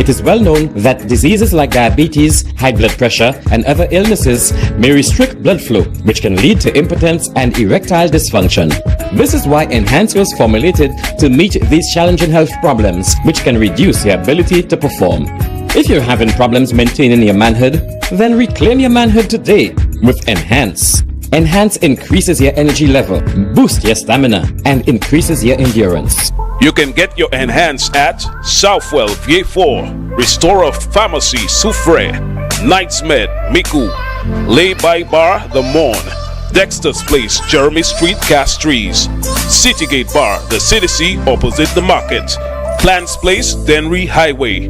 It is well known that diseases like diabetes, high blood pressure, and other illnesses may restrict blood flow, which can lead to impotence and erectile dysfunction. This is why Enhance was formulated to meet these challenging health problems, which can reduce your ability to perform. If you're having problems maintaining your manhood, then reclaim your manhood today with Enhance. Enhance increases your energy level, boosts your stamina, and increases your endurance. You can get your Enhance at Southwell VA4, Restorer Pharmacy Soufre, Knights Med Miku, Lay By Bar The Morn, Dexter's Place Jeremy Street Castries, Citygate Bar The City C opposite the market, Plants Place Denry Highway,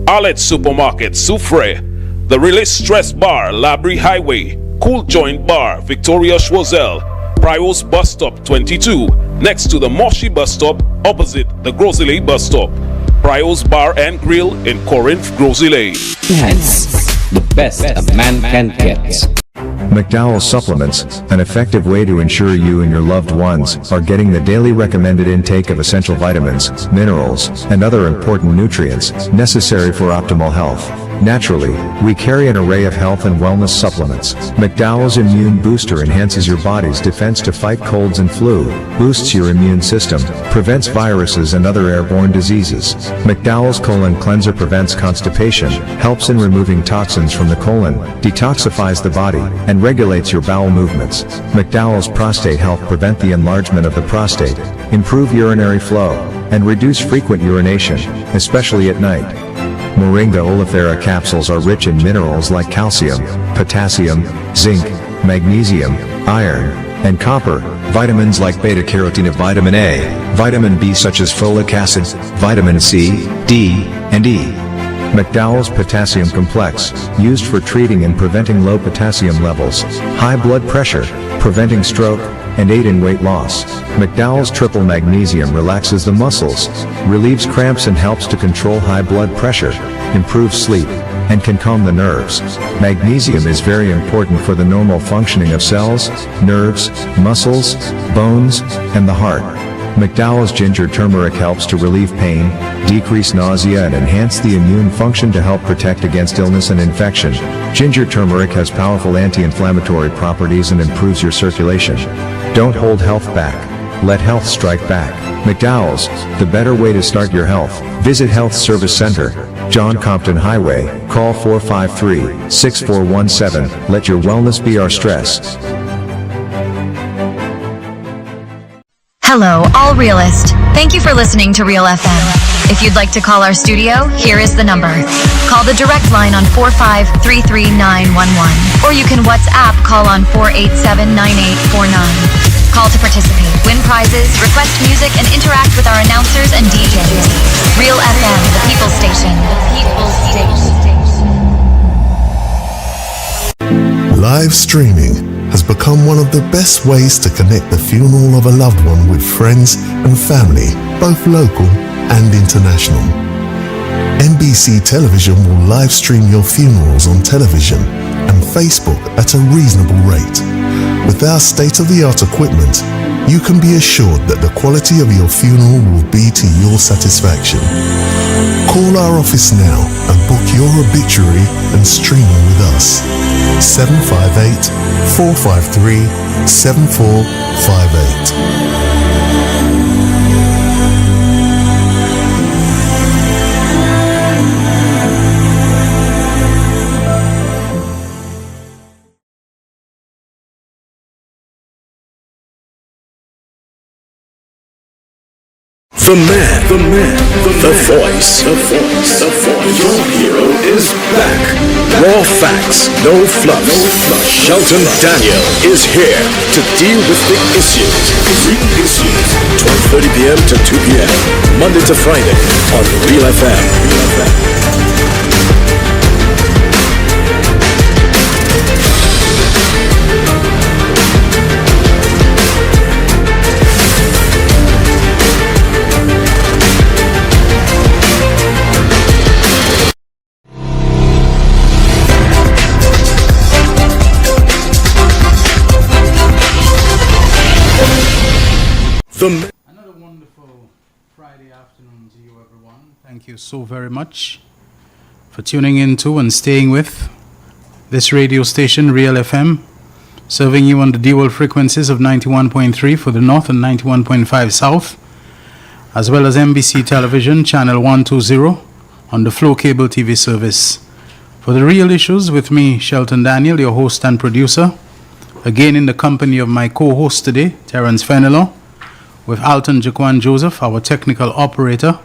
Arlette Supermarket Soufre, The Release Stress Bar Labrie Highway, Cool Joint Bar Victoria Schwazel, Prios Bus Stop 22 next to the Moshi Bus Stop opposite the Grosile Bus Stop, Prios Bar and Grill in Corinth, Grosile. Enhance, the best a man can get. McDowell Supplements, an effective way to ensure you and your loved ones are getting the daily recommended intake of essential vitamins, minerals, and other important nutrients necessary for optimal health. Naturally, we carry an array of health and wellness supplements. McDowell's Immune Booster enhances your body's defense to fight colds and flu, boosts your immune system, prevents viruses and other airborne diseases. McDowell's Colon Cleanser prevents constipation, helps in removing toxins from the colon, detoxifies the body, and regulates your bowel movements. McDowell's Prostate Health prevent the enlargement of the prostate, improve urinary flow, and reduce frequent urination, especially at night. Moringa oleifera capsules are rich in minerals like calcium, potassium, zinc, magnesium, iron, and copper, vitamins like beta-carotene of vitamin A, vitamin B such as folic acid, vitamin C, D, and E. McDowell's Potassium Complex, used for treating and preventing low potassium levels, high blood pressure, preventing stroke, and aid in weight loss. McDowell's Triple Magnesium relaxes the muscles, relieves cramps and helps to control high blood pressure, improves sleep, and can calm the nerves. Magnesium is very important for the normal functioning of cells, nerves, muscles, bones, and the heart. McDowell's Ginger Turmeric helps to relieve pain, decrease nausea and enhance the immune function to help protect against illness and infection. Ginger turmeric has powerful anti-inflammatory properties and improves your circulation. Don't hold health back. Let health strike back. McDowell's, the better way to start your health. Visit Health Service Center, John Compton Highway. Call 453-6417. Let your wellness be our stress. Hello, all realists. Thank you for listening to Real FM. If you'd like to call our studio, here is the number. Call the direct line on 4533911, or you can WhatsApp call on 4879849. Call to participate, win prizes, request music, and interact with our announcers and DJs. Real FM, the People's Station. The People's Station. Live streaming has become one of the best ways to connect the funeral of a loved one with friends and family, both local and international. NBC Television will live stream your funerals on television and Facebook at a reasonable rate. With our state-of-the-art equipment, you can be assured that the quality of your funeral will be to your satisfaction. Call our office now and book your obituary and stream with us. 758-453-7458. The voice. Your hero is back. Raw facts, no fluffs. Shelton Daniel is here to deal with the issues. 12:30 p.m. to 2 p.m. Monday to Friday on Real FM. Another wonderful Friday afternoon to you, everyone. Thank you so very much for tuning into and staying with this radio station, Real FM, serving you on the dual frequencies of 91.3 for the north and 91.5 south, as well as NBC Television, channel 120 on the Flow Cable TV service. For the real issues, with me, Shelton Daniel, your host and producer, again in the company of my co-host today, Terence Fenelon, with Alton Jaquan Joseph, our technical operator.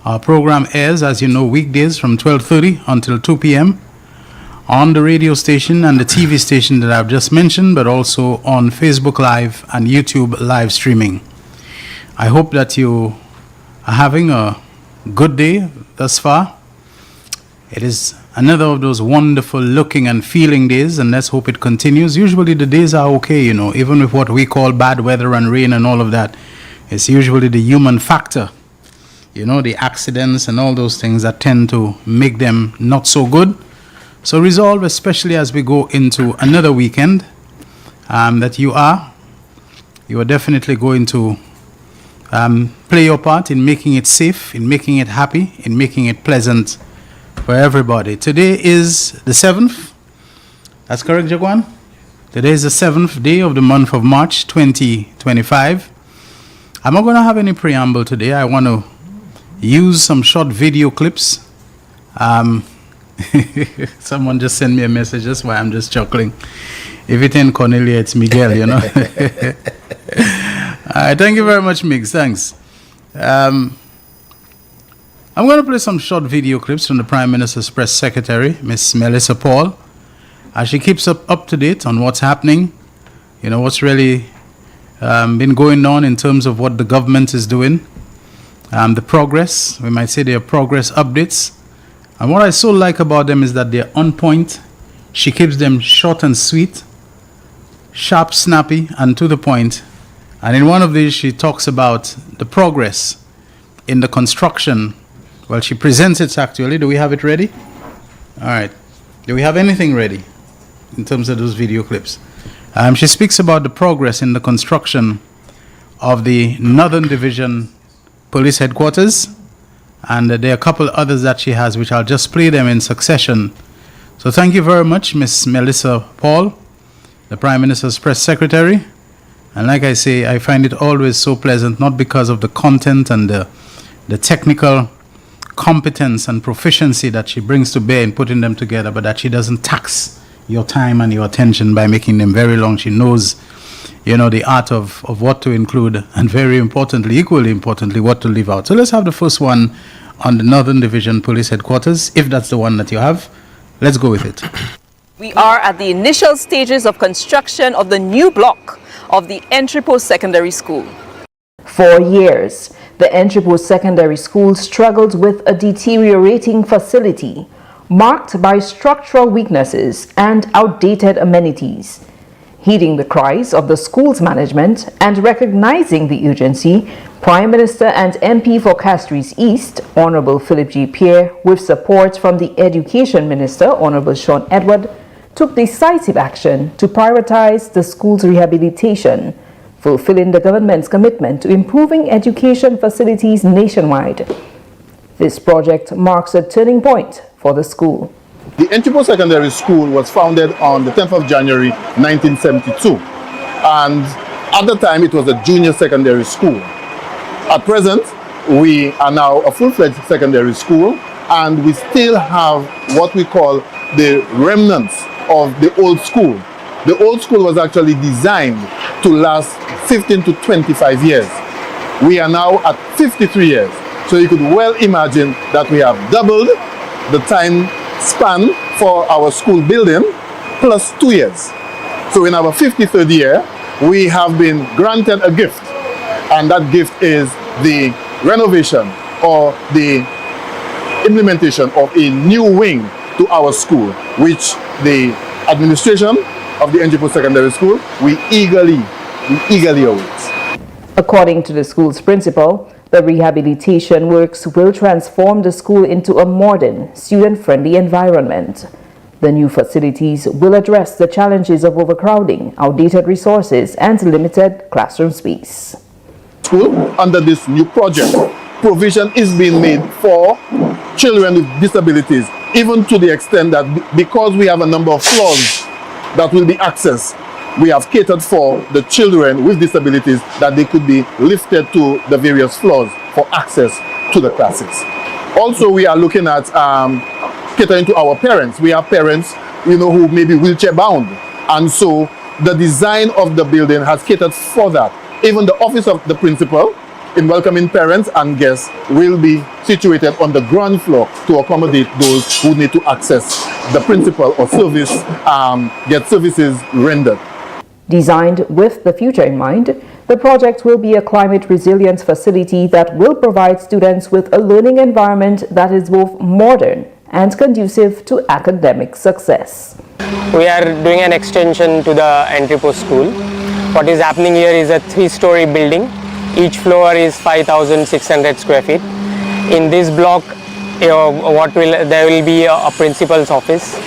Our program airs, as you know, weekdays from 12:30 until 2 p.m. on the radio station and the TV station that I've just mentioned, but also on Facebook Live and YouTube live streaming. I hope that you are having a good day thus far. It is another of those wonderful looking and feeling days, and let's hope it continues. Usually the days are okay, you know, even with what we call bad weather and rain and all of that. It's usually the human factor, you know, the accidents and all those things that tend to make them not so good. So resolve, especially as we go into another weekend, that you are definitely going to play your part in making it safe, in making it happy, in making it pleasant for everybody. Today is the 7th. That's correct, Jaguan? Today is the 7th day of the month of March 2025. I'm not going to have any preamble today. I want to use some short video clips. Someone just sent me a message. That's why I'm just chuckling. If it ain't Cornelia, it's Miguel, you know. Thank you very much, Migs. Thanks. I'm going to play some short video clips from the Prime Minister's Press Secretary, Miss Melissa Paul, as she keeps up to date on what's happening, you know, what's really been going on in terms of what the government is doing, the progress. We might say they are progress updates. And what I so like about them is that they're on point. She keeps them short and sweet, sharp, snappy, and to the point. And in one of these, she talks about the progress in the construction. Well, she presents it actually. Do we have it ready? All right. Do we have anything ready in terms of those video clips? She speaks about the progress in the construction of the Northern Division Police Headquarters. And there are a couple others that she has, which I'll just play them in succession. So thank you very much, Miss Melissa Paul, the Prime Minister's Press Secretary. And like I say, I find it always so pleasant, not because of the content and the technical competence and proficiency that she brings to bear in putting them together, but that she doesn't tax your time and your attention by making them very long. She knows, you know, the art of what to include, and very importantly, equally importantly, what to leave out. So let's have the first one on the Northern Division Police Headquarters, if that's the one that you have. Let's go with it. We are at the initial stages of construction of the new block of the Entrepot Secondary School. For years, the Entrepot Secondary School struggled with a deteriorating facility marked by structural weaknesses and outdated amenities. Heeding the cries of the school's management and recognizing the urgency, Prime Minister and MP for Castries East, Honorable Philip G. Pierre, with support from the Education Minister, Honorable Sean Edward, took decisive action to prioritize the school's rehabilitation, fulfilling the government's commitment to improving education facilities nationwide. This project marks a turning point for the school. The Entrepot Secondary School was founded on the 10th of January 1972, and at the time it was a junior secondary school. At present, we are now a full-fledged secondary school, and we still have what we call the remnants of the old school. The old school was actually designed to last 15 to 25 years. We are now at 53 years. So you could well imagine that we have doubled the time span for our school building plus 2 years. So in our 53rd year, we have been granted a gift, and that gift is the renovation or the implementation of a new wing to our school, which the administration of the Entrepot Secondary School, we eagerly await. According to the school's principal, the rehabilitation works will transform the school into a modern, student-friendly environment. The new facilities will address the challenges of overcrowding, outdated resources, and limited classroom space. School, under this new project, provision is being made for children with disabilities even to the extent that because we have a number of floors that will be accessed, we have catered for the children with disabilities that they could be lifted to the various floors for access to the classes. Also, we are looking at catering to our parents. We have parents, who may be wheelchair bound, and so the design of the building has catered for that. Even the office of the principal in welcoming parents and guests will be situated on the ground floor to accommodate those who need to access the principal or service, get services rendered. Designed with the future in mind, the project will be a climate resilience facility that will provide students with a learning environment that is both modern and conducive to academic success. We are doing an extension to the Entrepot School. What is happening here is a 3-story building. Each floor is 5,600 square feet. In this block, there will be a principal's office,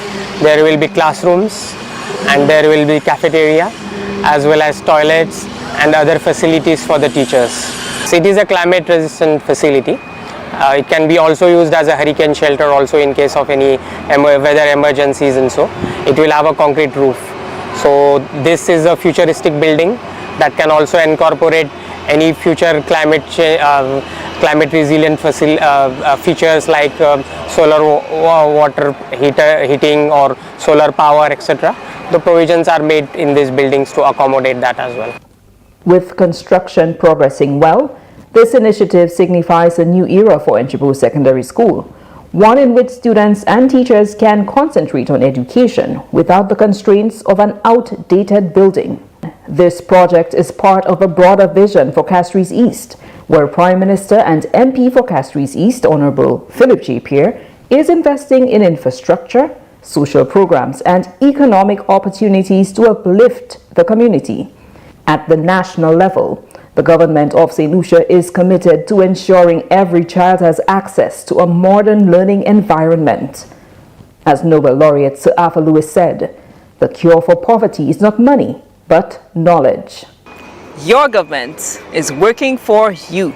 there will be classrooms, and there will be cafeteria, as well as toilets and other facilities for the teachers. So it is a climate resistant facility. It can be also used as a hurricane shelter also in case of any weather emergencies, and so it will have a concrete roof. So this is a futuristic building that can also incorporate any future climate resilient features like solar water heating or solar power, etc. The provisions are made in these buildings to accommodate that as well. With construction progressing well, this initiative signifies a new era for Entrepot Secondary School, one in which students and teachers can concentrate on education without the constraints of an outdated building. This project is part of a broader vision for Castries East, where Prime Minister and MP for Castries East, Honorable Philip J. Pierre, is investing in infrastructure, social programs, and economic opportunities to uplift the community. At the national level, the government of St. Lucia is committed to ensuring every child has access to a modern learning environment. As Nobel laureate Sir Arthur Lewis said, the cure for poverty is not money, but knowledge. Your government is working for you.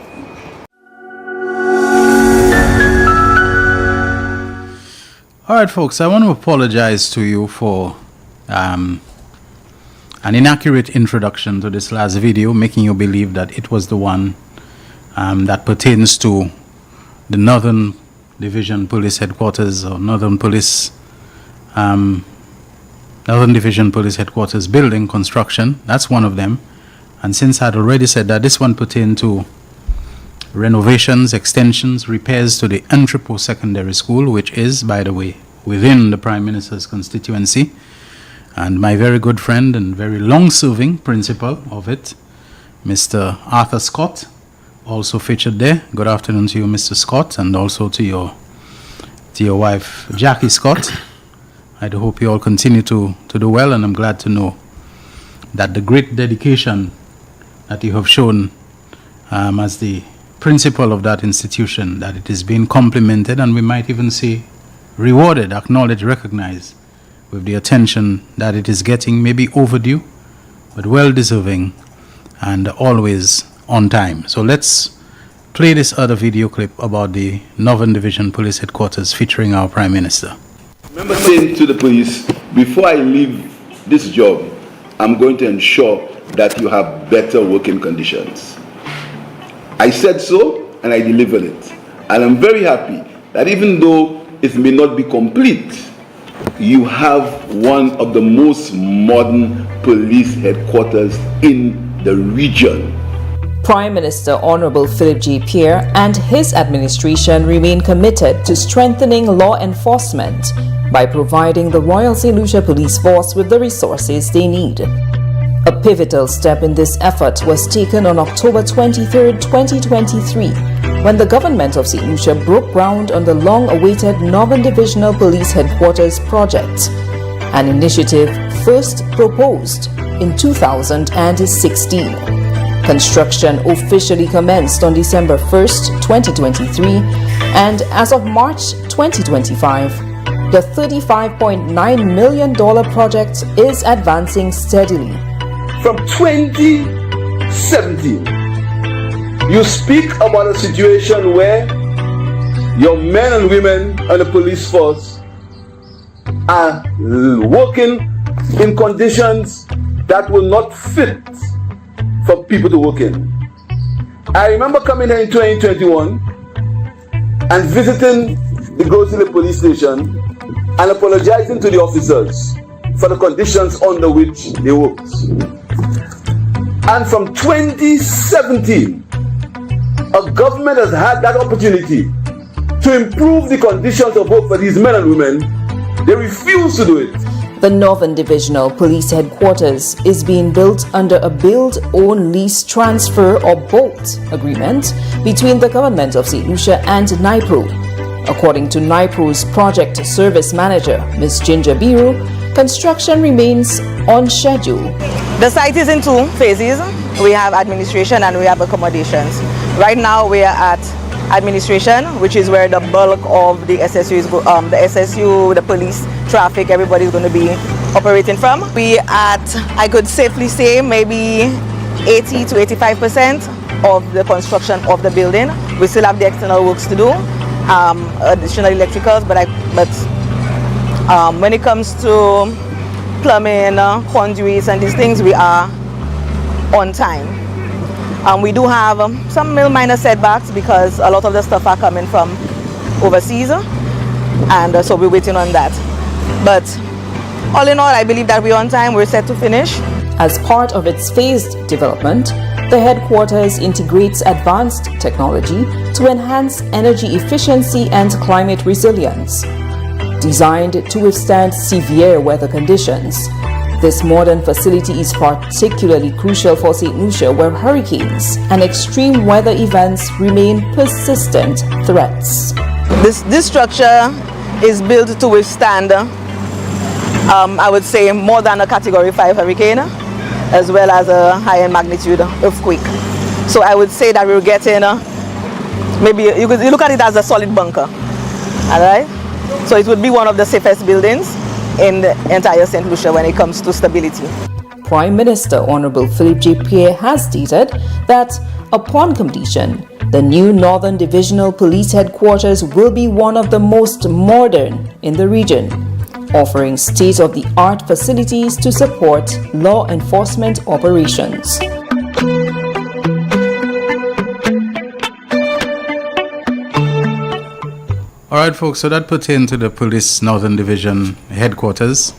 All right, folks, I want to apologize to you for an inaccurate introduction to this last video, making you believe that it was the one that pertains to the Northern Division Police Headquarters or Northern Division Police Headquarters building construction. That's one of them. And since I'd already said that this one pertained to renovations, extensions, repairs to the Entrepot Secondary School, which is, by the way, within the Prime Minister's constituency. And my very good friend and very long-serving principal of it, Mr. Arthur Scott, also featured there. Good afternoon to you, Mr. Scott, and also to your wife, Jackie Scott. I do hope you all continue to do well, and I'm glad to know that the great dedication that you have shown as the principal of that institution, that it is being complimented, and we might even say rewarded, acknowledged, recognized with the attention that it is getting, maybe overdue, but well deserving and always on time. So let's play this other video clip about the Northern Division Police Headquarters featuring our Prime Minister. I remember saying to the police, before I leave this job, I'm going to ensure that you have better working conditions. I said so, and I delivered it. And I'm very happy that even though it may not be complete, you have one of the most modern police headquarters in the region. Prime Minister Honorable Philip J. Pierre and his administration remain committed to strengthening law enforcement by providing the Royal St. Lucia Police Force with the resources they need. A pivotal step in this effort was taken on October 23, 2023, when the government of St. Lucia broke ground on the long-awaited Northern Divisional Police Headquarters project, an initiative first proposed in 2016. Construction officially commenced on December 1st, 2023, and as of March 2025, the $35.9 million project is advancing steadily. From 2017, you speak about a situation where your men and women and the police force are working in conditions that will not fit for people to work in. I remember coming here in 2021 and visiting the Grosvenor police station and apologizing to the officers for the conditions under which they worked. And from 2017, a government has had that opportunity to improve the conditions of work for these men and women. They refuse to do it. The Northern Divisional Police Headquarters is being built under a build, own, lease, transfer or both agreement between the government of St. Lucia and NIPRO. According to NIPRO's project service manager, Ms. Ginger Biru, construction remains on schedule. The site is in two phases. We have administration and we have accommodations. Right now we are at administration, which is where the bulk of the SSU is the police, traffic, everybody is going to be operating from. We at, I could safely say, maybe 80 to 85% of the construction of the building. We still have the external works to do, additional electricals, but when it comes to plumbing, conduits and these things, we are on time. We do have some minor setbacks because a lot of the stuff are coming from overseas, and so we're waiting on that. But all in all, I believe that we're on time, we're set to finish. As part of its phased development, the headquarters integrates advanced technology to enhance energy efficiency and climate resilience. Designed to withstand severe weather conditions, this modern facility is particularly crucial for St. Lucia, where hurricanes and extreme weather events remain persistent threats. This structure is built to withstand, I would say, more than a Category 5 hurricane, as well as a high magnitude earthquake. So I would say that we're getting, maybe you could look at it as a solid bunker. All right? So it would be one of the safest buildings in the entire St. Lucia when it comes to stability. Prime Minister Honorable Philip J. Pierre has stated that upon completion, the new Northern Divisional Police Headquarters will be one of the most modern in the region, offering state-of-the-art facilities to support law enforcement operations. All right, folks, so that pertains to the Police Northern Division Headquarters.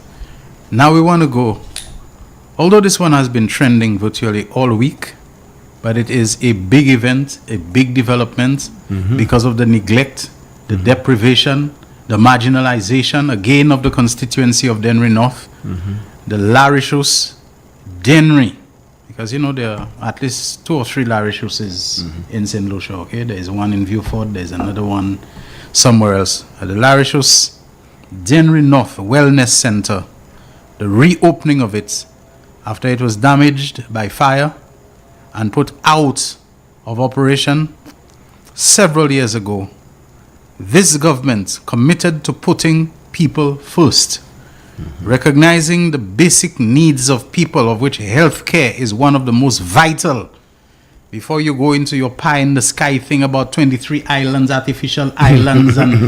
Now we want to go, although this one has been trending virtually all week, but it is a big event, a big development because of the neglect, the deprivation, the marginalization, again, of the constituency of Dennery North, the Larishus, Dennery, because, you know, there are at least 2 or 3 Larishuses in St. Lucia, okay? There's one in Viewford, there's another one somewhere else. The Larishus Dennery North Wellness Center, the reopening of it after it was damaged by fire and put out of operation several years ago. This government committed to putting people first, recognizing the basic needs of people, of which healthcare is one of the most vital. Before you go into your pie in the sky thing about 23 islands, artificial islands, and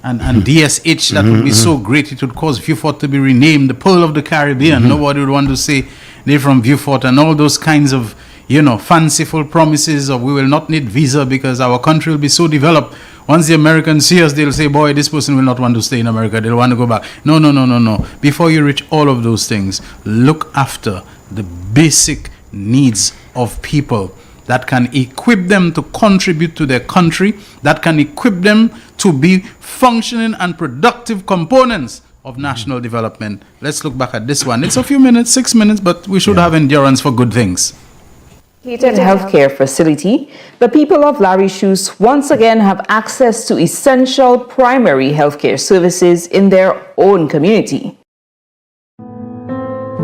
DSH, that would be so great, it would cause Viewfort to be renamed the Pearl of the Caribbean. Nobody would want to say they're from Viewfort, and all those kinds of, you know, fanciful promises of we will not need visa because our country will be so developed. Once the Americans see us, they'll say, boy, this person will not want to stay in America. They'll want to go back. No. Before you reach all of those things, look after the basic needs of people that can equip them to contribute to their country, that can equip them to be functioning and productive components of national development. Let's look back at this one. It's a few minutes, 6 minutes, but we should have endurance for good things. Healthcare facility, the people of Larishus once again have access to essential primary healthcare services in their own community.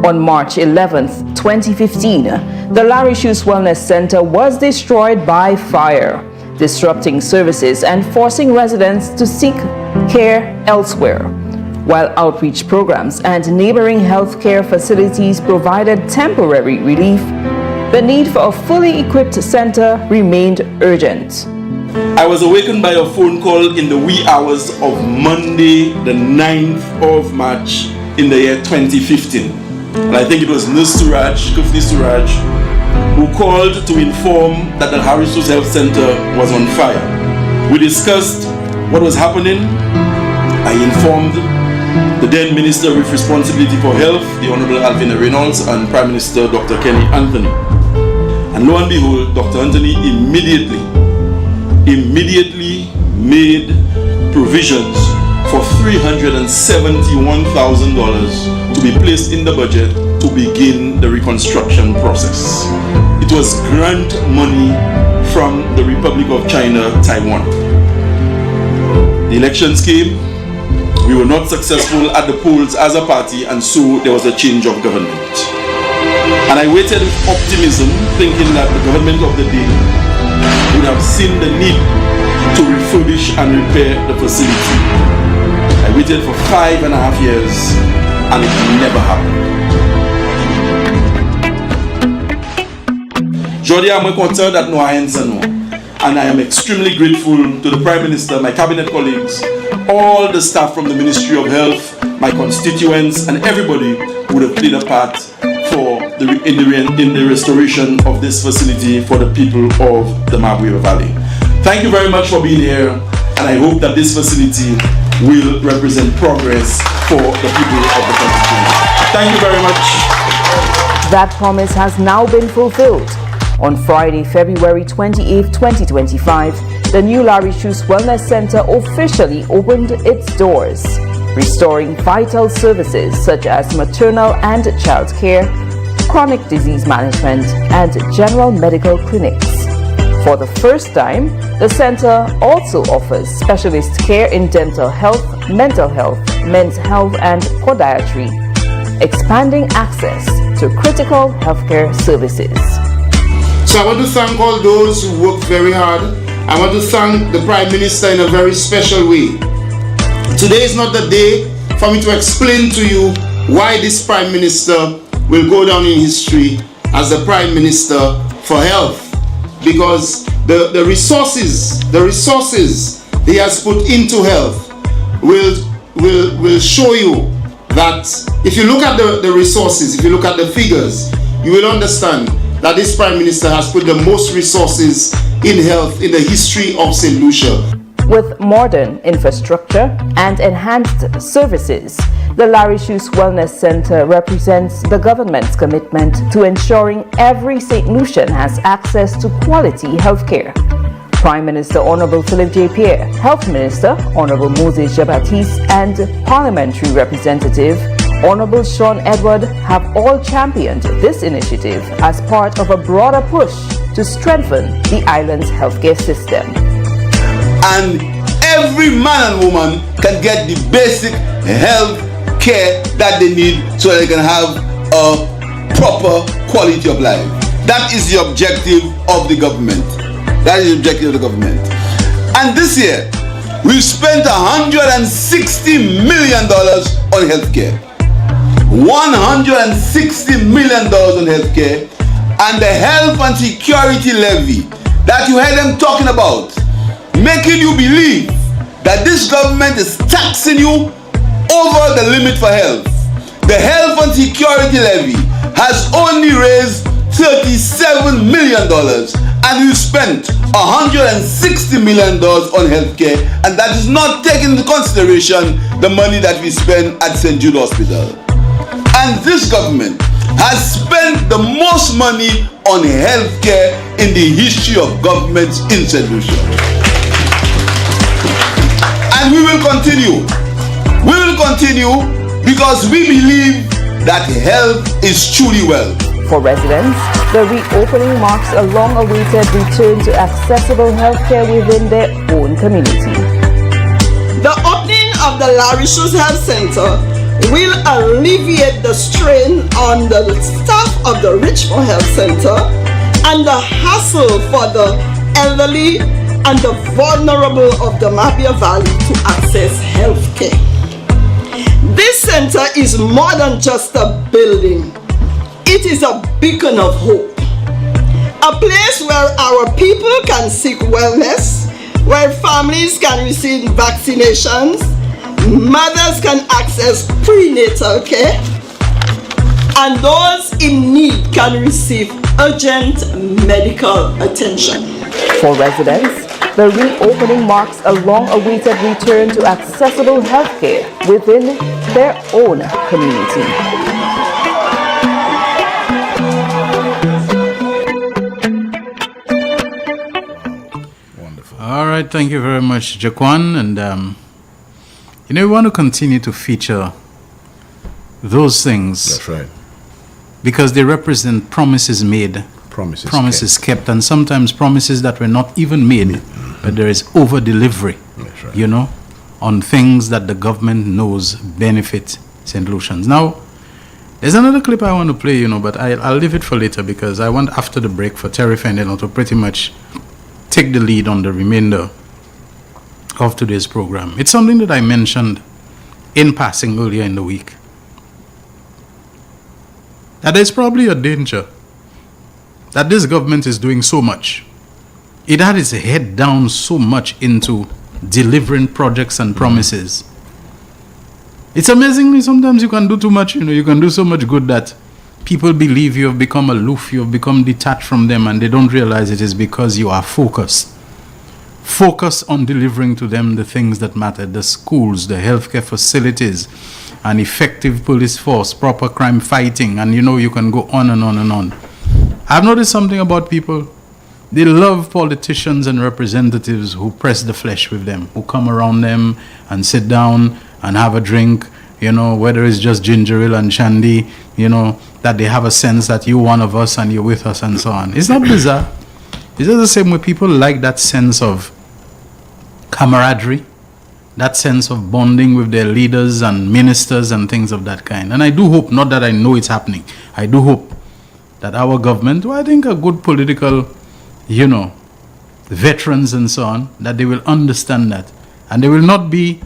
On March 11, 2015, the Larishus Wellness Center was destroyed by fire, disrupting services and forcing residents to seek care elsewhere. While outreach programs and neighboring healthcare facilities provided temporary relief, the need for a fully equipped center remained urgent. I was awakened by a phone call in the wee hours of Monday, the 9th of March in the year 2015. And I think it was Kufni Suraj, who called to inform that the Harisus Health Center was on fire. We discussed what was happening. I informed the then Minister with Responsibility for Health, the Honorable Alvina Reynolds, and Prime Minister Dr. Kenny Anthony. And lo and behold, Dr. Anthony immediately made provisions for $371,000 to be placed in the budget to begin the reconstruction process. It was grant money from the Republic of China, Taiwan. The elections came. We were not successful at the polls as a party, and so there was a change of government. And I waited with optimism, thinking that the government of the day would have seen the need to refurbish and repair the facility. I waited for 5.5 years, and it never happened. Jodi, I'm content that no answer no. And I am extremely grateful to the Prime Minister, my cabinet colleagues, all the staff from the Ministry of Health, my constituents, and everybody who would have played a part in the restoration of this facility for the people of the Mabweba Valley. Thank you very much for being here, and I hope that this facility will represent progress for the people of the constituency. Thank you very much. That promise has now been fulfilled. On Friday, February 28, 2025, the new Larry Shoes Wellness Center officially opened its doors, restoring vital services such as maternal and child care, chronic disease management, and general medical clinics. For the first time, the center also offers specialist care in dental health, mental health, men's health, and podiatry, expanding access to critical healthcare services. So I want to thank all those who worked very hard. I want to thank the Prime Minister in a very special way. Today is not the day for me to explain to you why this Prime Minister will go down in history as the Prime Minister for Health, because the resources he has put into health will show you that if you look at the resources, if you look at the figures, you will understand that this Prime Minister has put the most resources in health in the history of St. Lucia. With modern infrastructure and enhanced services, the Larry Shoes Wellness Center represents the government's commitment to ensuring every St. Lucian has access to quality healthcare. Prime Minister Honorable Philip J. Pierre, Health Minister Honorable Moses Jean-Baptiste, and Parliamentary Representative Honorable Sean Edward have all championed this initiative as part of a broader push to strengthen the island's healthcare system. And every man and woman can get the basic health care that they need so they can have a proper quality of life. That is the objective of the government. That is the objective of the government. And this year, we've spent $160 million on healthcare. $160 million on healthcare, and the health and security levy that you heard them talking about, making you believe that this government is taxing you over the limit for health. The health and security levy has only raised $37 million, and you spent $160 million on healthcare, and that is not taking into consideration the money that we spend at St. Jude Hospital. And this government has spent the most money on healthcare in the history of governments in St. Lucia. And we will continue. We will continue because we believe that health is truly wealth. For residents, the reopening marks a long-awaited return to accessible healthcare within their own community. The opening of the Larry Shoes Health Center will alleviate the strain on the staff of the Richmond Health Center and the hassle for the elderly and the vulnerable of the Mabweba Valley to access health care. This center is more than just a building. It is a beacon of hope, a place where our people can seek wellness, where families can receive vaccinations, mothers can access prenatal care, and those in need can receive urgent medical attention. For residents, the reopening marks a long-awaited return to accessible healthcare within their own community. All right, thank you very much, Jaquan. And, we want to continue to feature those things. That's right. Because they represent promises made, promises kept, and sometimes promises that were not even made, but there is over-delivery, right, on things that the government knows benefit St. Lucians. Now, there's another clip I want to play, but I'll leave it for later because I want after the break for Terry Fendel to pretty much take the lead on the remainder of today's program. It's something that I mentioned in passing earlier in the week. That there's probably a danger that this government is doing so much. It had its head down so much into delivering projects and promises. It's amazingly sometimes you can do too much, you can do so much good that people believe you have become aloof, you have become detached from them, and they don't realize it is because you are focused. Focus on delivering to them the things that matter, the schools, the healthcare facilities, an effective police force, proper crime fighting, and you can go on and on and on. I've noticed something about people. They love politicians and representatives who press the flesh with them, who come around them and sit down and have a drink, whether it's just ginger ale and shandy, that they have a sense that you're one of us and you're with us and so on. It's not bizarre. It's just the same way people like that sense of camaraderie, that sense of bonding with their leaders and ministers and things of that kind. And I do hope, not that I know it's happening, I do hope that our government, who I think are good political, veterans and so on, that they will understand that. And they will not be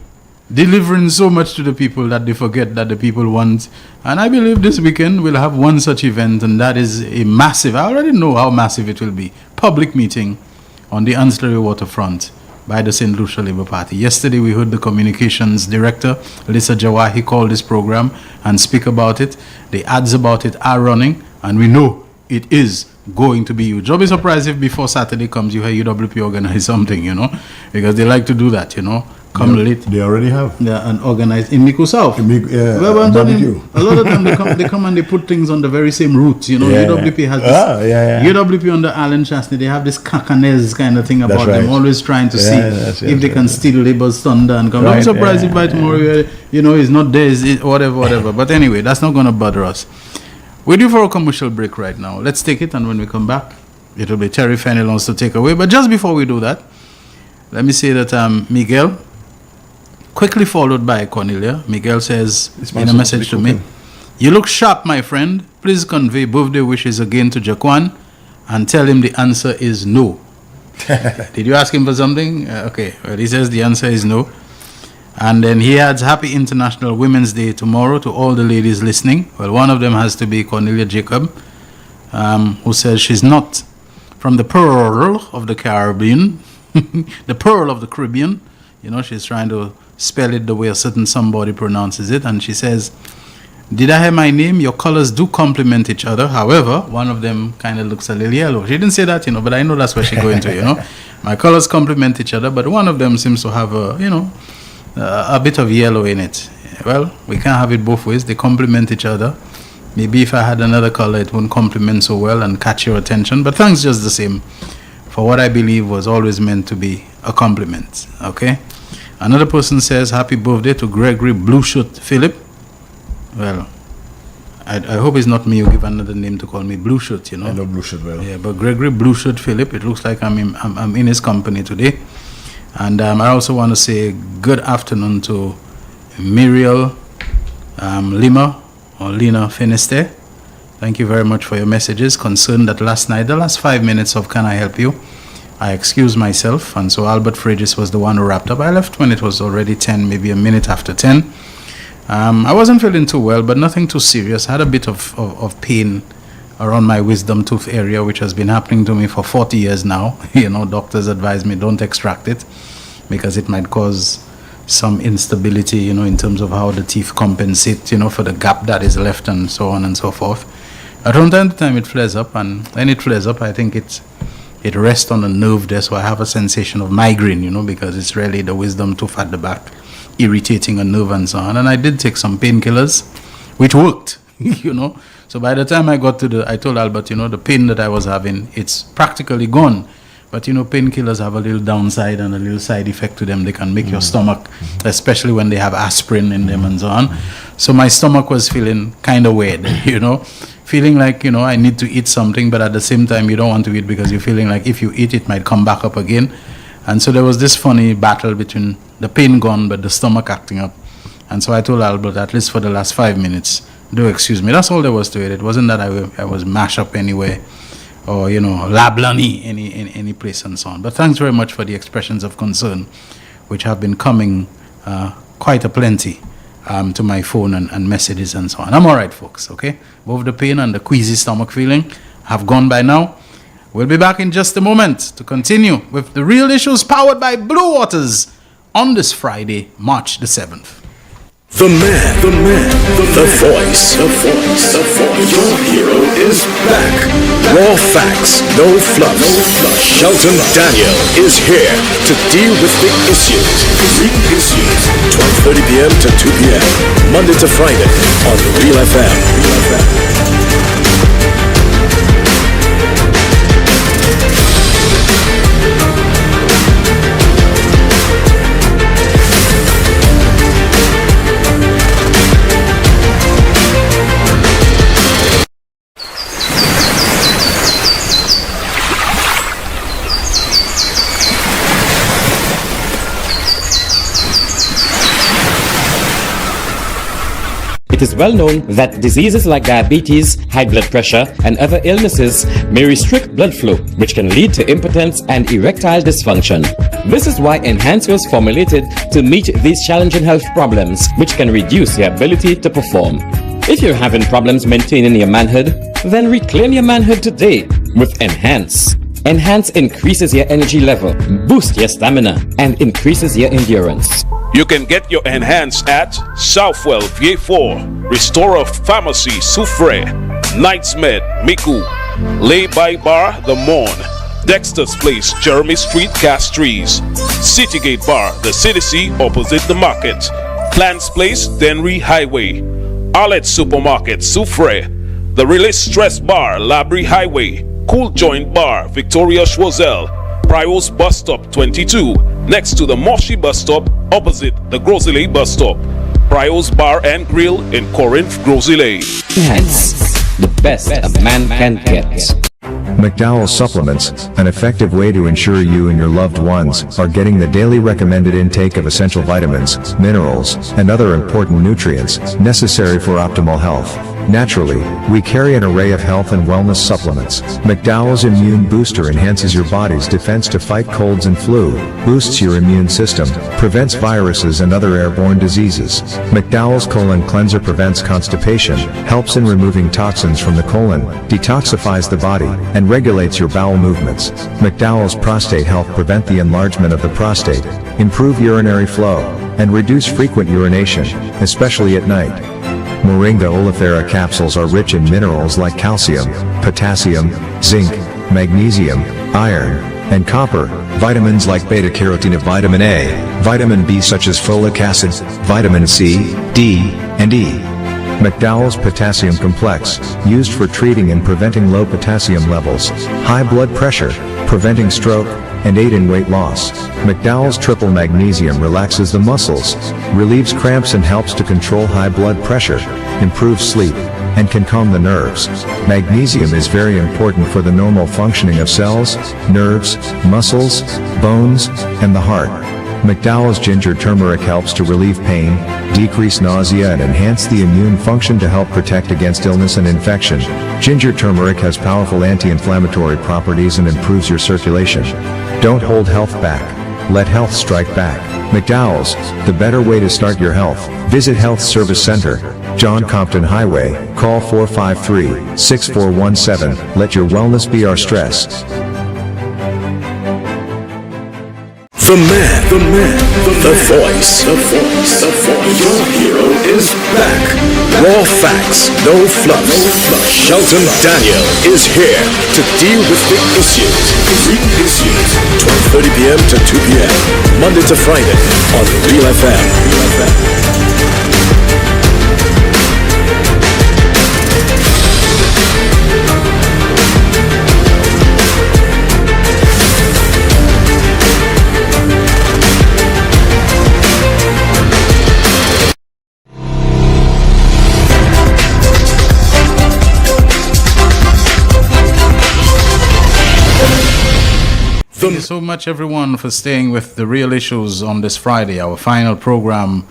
delivering so much to the people that they forget that the people want. And I believe this weekend we'll have one such event, and that is a massive, I already know how massive it will be, public meeting on the ancillary waterfront by the St. Lucia Labour Party. Yesterday we heard the communications director, Lisa Jawahi, call this program and speak about it. The ads about it are running, and we know it is going to be huge. Don't be surprised if before Saturday comes you hear UWP organize something, because they like to do that, come late. They already have. Yeah, and organize in Miku South. A lot of them they come and they put things on the very same route. UWP has this. UWP under Alan Chastney, they have this cacanese kind of thing about them, always trying to see if they can steal Labour's thunder and come. Don't be surprised if by tomorrow, it's not there, whatever. But anyway, that's not going to bother us. We're due for a commercial break right now. Let's take it, and when we come back, it'll be Terry Fenelons to take away. But just before we do that, let me say that Miguel, quickly followed by Cornelia. Miguel says in a message to me, "You look sharp, my friend. Please convey birthday wishes again to Jaquan and tell him the answer is no." Did you ask him for something? Okay, well, he says the answer is no. And then he adds, "Happy International Women's Day tomorrow to all the ladies listening." Well, one of them has to be Cornelia Jacob, who says she's not from the Pearl of the Caribbean, the Pearl of the Caribbean. She's trying to spell it the way a certain somebody pronounces it. And she says, "Did I hear my name? Your colors do complement each other. However, one of them kind of looks a little yellow." She didn't say that, but I know that's where she's going to, My colors complement each other, but one of them seems to have a bit of yellow in it. Well, we can't have it both ways. They complement each other. Maybe if I had another color, it wouldn't complement so well and catch your attention. But thanks just the same for what I believe was always meant to be a compliment. Okay? Another person says, "Happy birthday to Gregory Blueshirt Philip." Well, I hope it's not me who give another name to call me Blueshirt, I know Blueshirt well. Yeah, but Gregory Blueshirt Philip, it looks like I'm in his company today. And I also want to say good afternoon to Muriel Lima or Lina Finiste. Thank you very much for your messages. Concerned that last night, the last 5 minutes of Can I Help You, I excused myself, and so Albert Fridges was the one who wrapped up. I left when it was already 10, maybe a minute after 10. I wasn't feeling too well, but nothing too serious. I had a bit of pain around my wisdom tooth area, which has been happening to me for 40 years now. Doctors advise me don't extract it because it might cause some instability, in terms of how the teeth compensate, for the gap that is left and so on and so forth. But from time to time it flares up, and when it flares up, I think it rests on a nerve there, so I have a sensation of migraine, because it's really the wisdom tooth at the back irritating a nerve and so on. And I did take some painkillers, which worked, So by the time I got to I told Albert, the pain that I was having, it's practically gone. But painkillers have a little downside and a little side effect to them. They can make your stomach, especially when they have aspirin in them and so on. So my stomach was feeling kind of weird, feeling like, I need to eat something, but at the same time, you don't want to eat because you're feeling like if you eat, it might come back up again. And so there was this funny battle between the pain gone, but the stomach acting up. And so I told Albert, at least for the last 5 minutes, do excuse me. That's all there was to it. It wasn't that I was mashed up anywhere, or lablani any place and so on. But thanks very much for the expressions of concern, which have been coming quite a plenty to my phone and messages and so on. I'm all right, folks, okay? Both the pain and the queasy stomach feeling have gone by now. We'll be back in just a moment to continue with the real issues powered by Blue Waters on this Friday, March the 7th. The man, the voice. Your hero is back. Raw facts, no fluff. Shelton Daniel is here to deal with the issues. Big issues. 12:30 p.m. to 2 p.m. Monday to Friday on Real FM. It is well known that diseases like diabetes, high blood pressure, and other illnesses may restrict blood flow, which can lead to impotence and erectile dysfunction. This is why Enhance was formulated to meet these challenging health problems, which can reduce your ability to perform. If you're having problems maintaining your manhood, then reclaim your manhood today with Enhance. Enhance increases your energy level, boosts your stamina, and increases your endurance. You can get your Enhance at Southwell VA4, Restorer Pharmacy Soufre, Knights Med Miku, Lay by Bar The Morn, Dexter's Place Jeremy Street Castries, Citygate Bar The City opposite the market, Clans Place Denry Highway, Arlette Supermarket Soufre, The Release Stress Bar Labrie Highway, Cool Joint Bar Victoria Schwazel, Prios Bus Stop 22, next to the Moshi Bus Stop, opposite the Grosile Bus Stop. Prios Bar and Grill in Corinth, Grosile. Enhance, the best a man can get. McDowell Supplements, an effective way to ensure you and your loved ones are getting the daily recommended intake of essential vitamins, minerals, and other important nutrients necessary for optimal health. Naturally, we carry an array of health and wellness supplements. McDowell's Immune Booster enhances your body's defense to fight colds and flu, boosts your immune system, prevents viruses and other airborne diseases. McDowell's Colon Cleanser prevents constipation, helps in removing toxins from the colon, detoxifies the body, and regulates your bowel movements. McDowell's Prostate Health prevent the enlargement of the prostate, improve urinary flow, and reduce frequent urination, especially at night. Moringa oleifera capsules are rich in minerals like calcium, potassium, zinc, magnesium, iron, and copper, vitamins like beta-carotene of vitamin A, vitamin B such as folic acid, vitamin C, D, and E. McDowell's Potassium Complex, used for treating and preventing low potassium levels, high blood pressure, preventing stroke, and aid in weight loss. McDowell's Triple Magnesium relaxes the muscles, relieves cramps and helps to control high blood pressure, improves sleep, and can calm the nerves. Magnesium is very important for the normal functioning of cells, nerves, muscles, bones, and the heart. McDowell's Ginger Turmeric helps to relieve pain, decrease nausea and enhance the immune function to help protect against illness and infection. Ginger turmeric has powerful anti-inflammatory properties and improves your circulation. Don't hold health back. Let health strike back. McDowell's, the better way to start your health. Visit Health Service Center, John Compton Highway. Call 453-6417. Let your wellness be our stress. The man, the voice. Your hero is back. Raw facts, no fluff. Shelton Daniel is here to deal with the issues. 12:30 p.m. to 2 p.m. Monday to Friday on Real FM. Thank you so much, everyone, for staying with the Real Issues on this Friday, our final program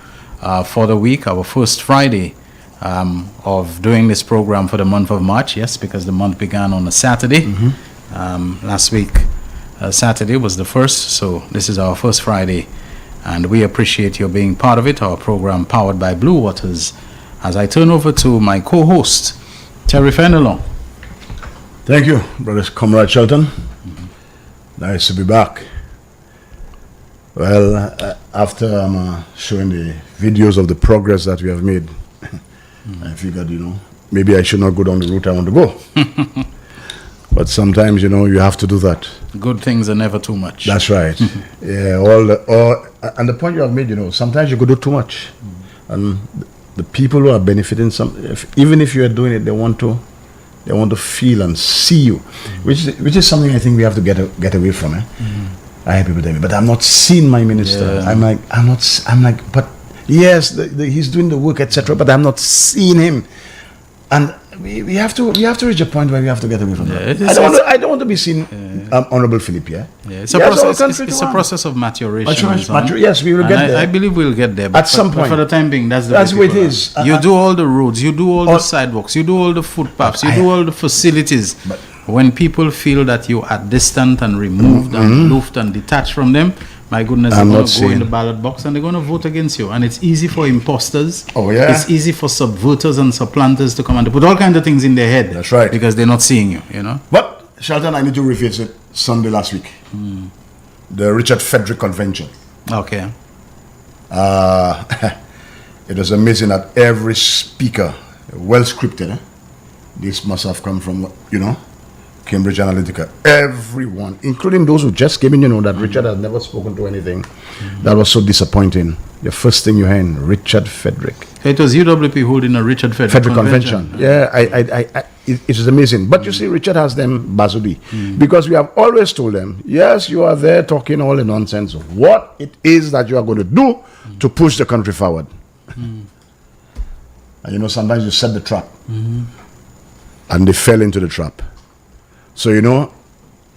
for the week, our first Friday of doing this program for the month of March. Yes, because the month began on a Saturday. Last week, Saturday was the first, so this is our first Friday, and we appreciate your being part of it, our program powered by Blue Waters. As I turn over to my co-host, Terry Fenelon. Thank you, Brother Comrade Shelton. Nice to be back. Well, after showing the videos of the progress that we have made, I figured, maybe I should not go down the route I want to go. But sometimes, you have to do that. Good things are never too much. That's right. Yeah, and the point you have made, sometimes you could do too much. And the people who are benefiting, even if you are doing it, they want to feel and see you, which is something I think we have to get away from. I hear people tell me, but I'm not seeing my minister. Yeah. I'm like, but yes, he's doing the work, etc. But I'm not seeing him, and we have to reach a point where we have to get away from that. I don't want to be seen, Honorable Philip. It's a process. It's a process of maturation. Yes, we will get there. I believe we'll get there. At some point. For the time being, that's the way it is. You do all the roads, you do all the sidewalks, you do all the footpaths, you do all the facilities. But when people feel that you are distant and removed and aloof and detached from them, my goodness, they're going to go in the ballot box and they're going to vote against you. And it's easy for imposters. It's easy for subverters and supplanters to come and put all kinds of things in their head. That's right. Because they're not seeing you, But, Shelton, I need to revisit Sunday last week. The Richard Frederick Convention. Okay. It was amazing that every speaker, well scripted, this must have come from, Cambridge Analytica, everyone, including those who just came in, that Richard has never spoken to anything. That was so disappointing. The first thing you heard, Richard Frederick. It was UWP holding a Richard Frederick Convention. Yeah, it is amazing. But you see, Richard has them bazoobi. Because we have always told them, yes, you are there talking all the nonsense of what it is that you are going to do to push the country forward. And sometimes you set the trap. And they fell into the trap. So,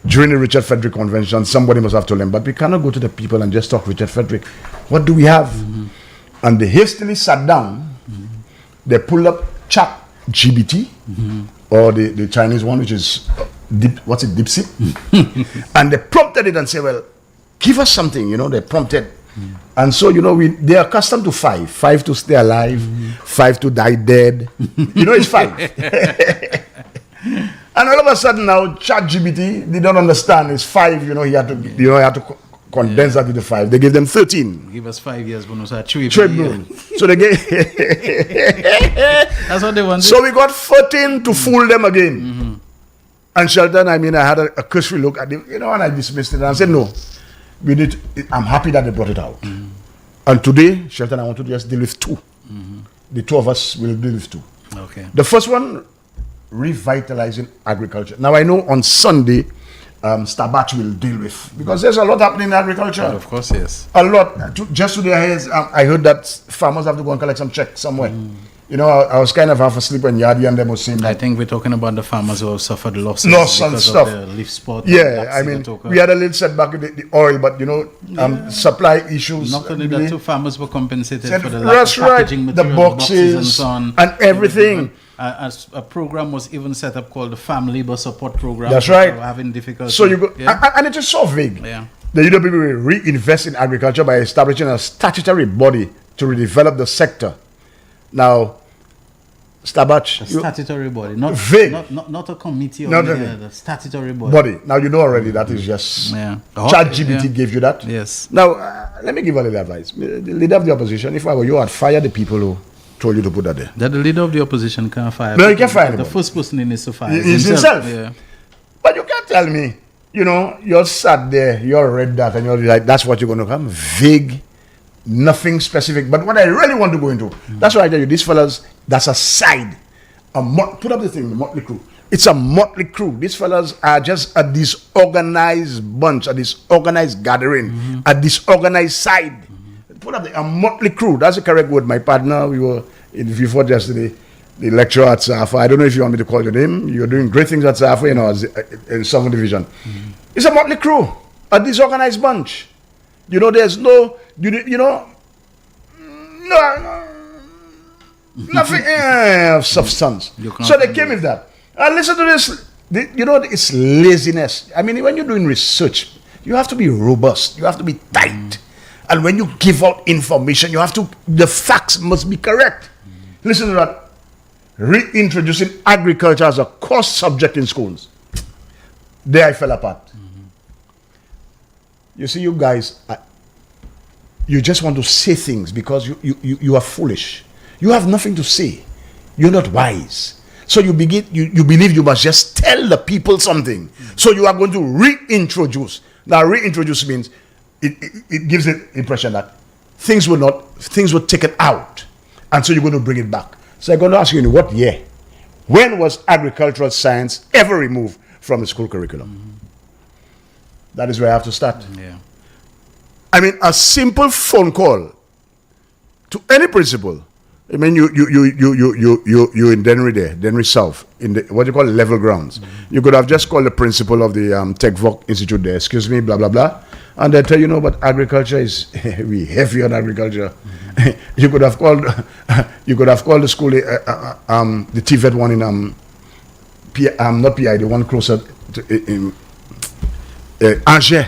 during the Richard Frederick Convention, somebody must have told them, but we cannot go to the people and just talk Richard Frederick. What do we have? And they hastily sat down. They pulled up ChatGPT, or the Chinese one, which is, DeepSeek? And they prompted it and said, well, give us something, they prompted. And so, they're accustomed to 5. 5 to stay alive, 5 to die dead. It's 5. And all of a sudden now, ChatGPT, they don't understand. It's 5. He had to condense that into 5. They gave them 13. Give us 5 years bonus. So they gave. That's what they wanted. So we got 14 to fool them again. And Shelton, I had a cursory look at it, and I dismissed it. And I said, no, I'm happy that they brought it out. And today, Shelton, I want to just deal with 2. The 2 of us will deal with 2. Okay. The first one, revitalizing agriculture. Now I know on Sunday, Stabat will deal with, because there's a lot happening in agriculture. Well, of course, yes. A lot. Just today, I heard that farmers have to go and collect some checks somewhere. I was kind of half asleep when Yadi and them was saying that. I think we're talking about the farmers who have suffered losses and stuff. Of the leaf spot. Yeah, we had a little setback with the oil, but supply issues. Not only that, two farmers were compensated for the lack of packaging material, the boxes and so on, and everything. A program was even set up called the Farm Labor Support Program. That's right. Having difficulty. So you go, and it is so vague. Yeah. The UWP will reinvest in agriculture by establishing a statutory body to redevelop the sector. Now, Stabach. A statutory body, not vague. Not a committee or Not the statutory body. Now you know already that is just ChatGPT gave you that. Yes. Now let me give a little advice. The leader of the opposition, if I were you, I'd fire the people who told you to put that there. That the leader of the opposition can't fire. No, he can't fire The first person he needs to fire is himself. Yeah. But you can't tell me, you're sat there, you're read that, and you're like, that's what you're going to come. Vague, nothing specific. But what I really want to go into, that's why I tell you, these fellas, that's a side. Put up the thing, the motley crew. It's a motley crew. These fellas are just a disorganized bunch, a disorganized gathering, a disorganized side. Put up a motley crew. That's the correct word. My partner, we were in Vivo yesterday, the lecturer at SAFA. I don't know if you want me to call your name. You're doing great things at SAFA, in Southern Division. It's a motley crew, a disorganized bunch. There's no, nothing of substance. So they came with that. And listen to this. It's laziness. I mean, when you're doing research, you have to be robust. You have to be tight. And when you give out information, the facts must be correct. Listen to that. Reintroducing agriculture as a course subject in schools. There I fell apart. You see, you guys, you just want to say things because you are foolish. You have nothing to say. You're not wise. So you believe you must just tell the people something. So you are going to reintroduce. Now, reintroduce means it gives the impression that things were taken out. And so you're going to bring it back. So I'm going to ask you, in what year? When was agricultural science ever removed from the school curriculum? That is where I have to start. Yeah. I mean, a simple phone call to any principal. I mean, you in Dennery South, in the what you call level grounds. You could have just called the principal of the TechVoc Institute there. Excuse me, blah blah blah, and they tell you, but agriculture is we heavy on agriculture. You could have called the school, the TVET one in not PI, the one closer to in Angers.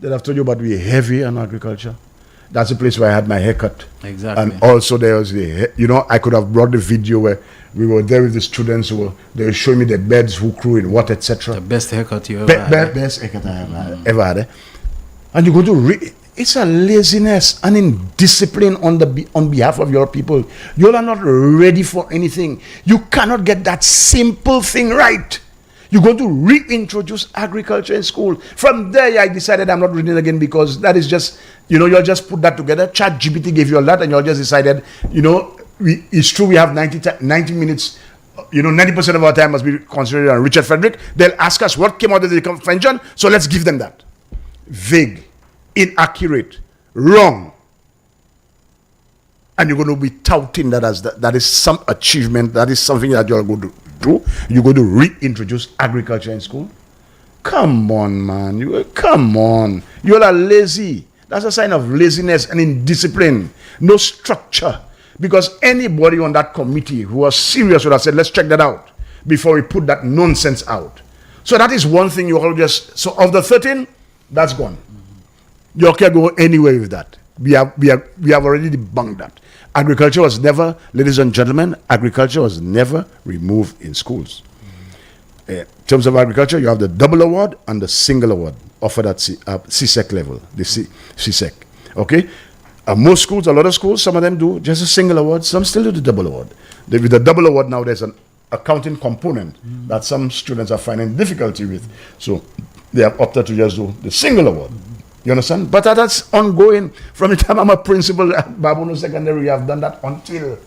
They'd have told you, but we heavy on agriculture. That's the place where I had my haircut. Exactly. And also there was I could have brought the video where we were there with the students they were showing me the birds who grew in what, etc. The best haircut you ever had. Best haircut I ever had. And you go to it's a laziness and indiscipline on behalf of your people. You are not ready for anything. You cannot get that simple thing right. You're going to reintroduce agriculture in school. From there, I decided I'm not reading again because that is just, you'll just put that together. ChatGPT gave you all that and you'll just decided, it's true we have 90 minutes, 90% of our time must be concentrated on Richard Frederick. They'll ask us what came out of the convention, so let's give them that. Vague, inaccurate, wrong. And you're going to be touting that as that is some achievement, that is something that you're going to do. You're going to reintroduce agriculture in school? Come on, man. Come on. You all are lazy. That's a sign of laziness and indiscipline. No structure. Because anybody on that committee who was serious would have said, let's check that out before we put that nonsense out. So that is one thing you all just... So of the 13, that's gone. You can't go anywhere with that. We have already debunked that. Agriculture was never, ladies and gentlemen, agriculture was never removed in schools. In terms of agriculture, you have the double award and the single award offered at CSEC level, the CSEC. Okay? Most schools, a lot of schools, some of them do just a single award, some still do the double award. With the double award now, there's an accounting component that some students are finding difficulty with. So they have opted to just do the single award. You understand? But that's ongoing. From the time I'm a principal at Babono Secondary, we have done that until.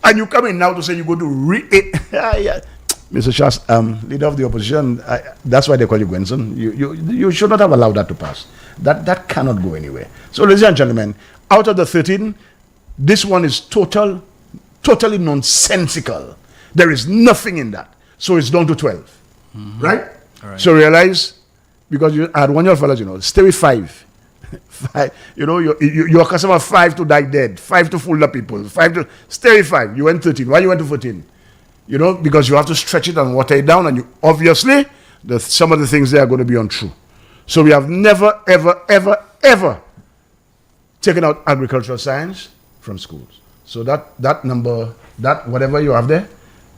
And you come in now to say you go to Mr. Shas, leader of the opposition, that's why they call you Gwenson. You should not have allowed that to pass. That cannot go anywhere. So, ladies and gentlemen, out of the 13, this one is totally nonsensical. There is nothing in that. So it's down to 12. Right? All right? So realize, because you had one year fellas, stay with 5. 5. You're accustomed to 5 to die dead, 5 to fool the people, 5 to stay with 5. You went 13. Why you went to 14? Because you have to stretch it and water it down, and obviously some of the things there are going to be untrue. So we have never, ever, ever, ever taken out agricultural science from schools. So that number, that whatever you have there,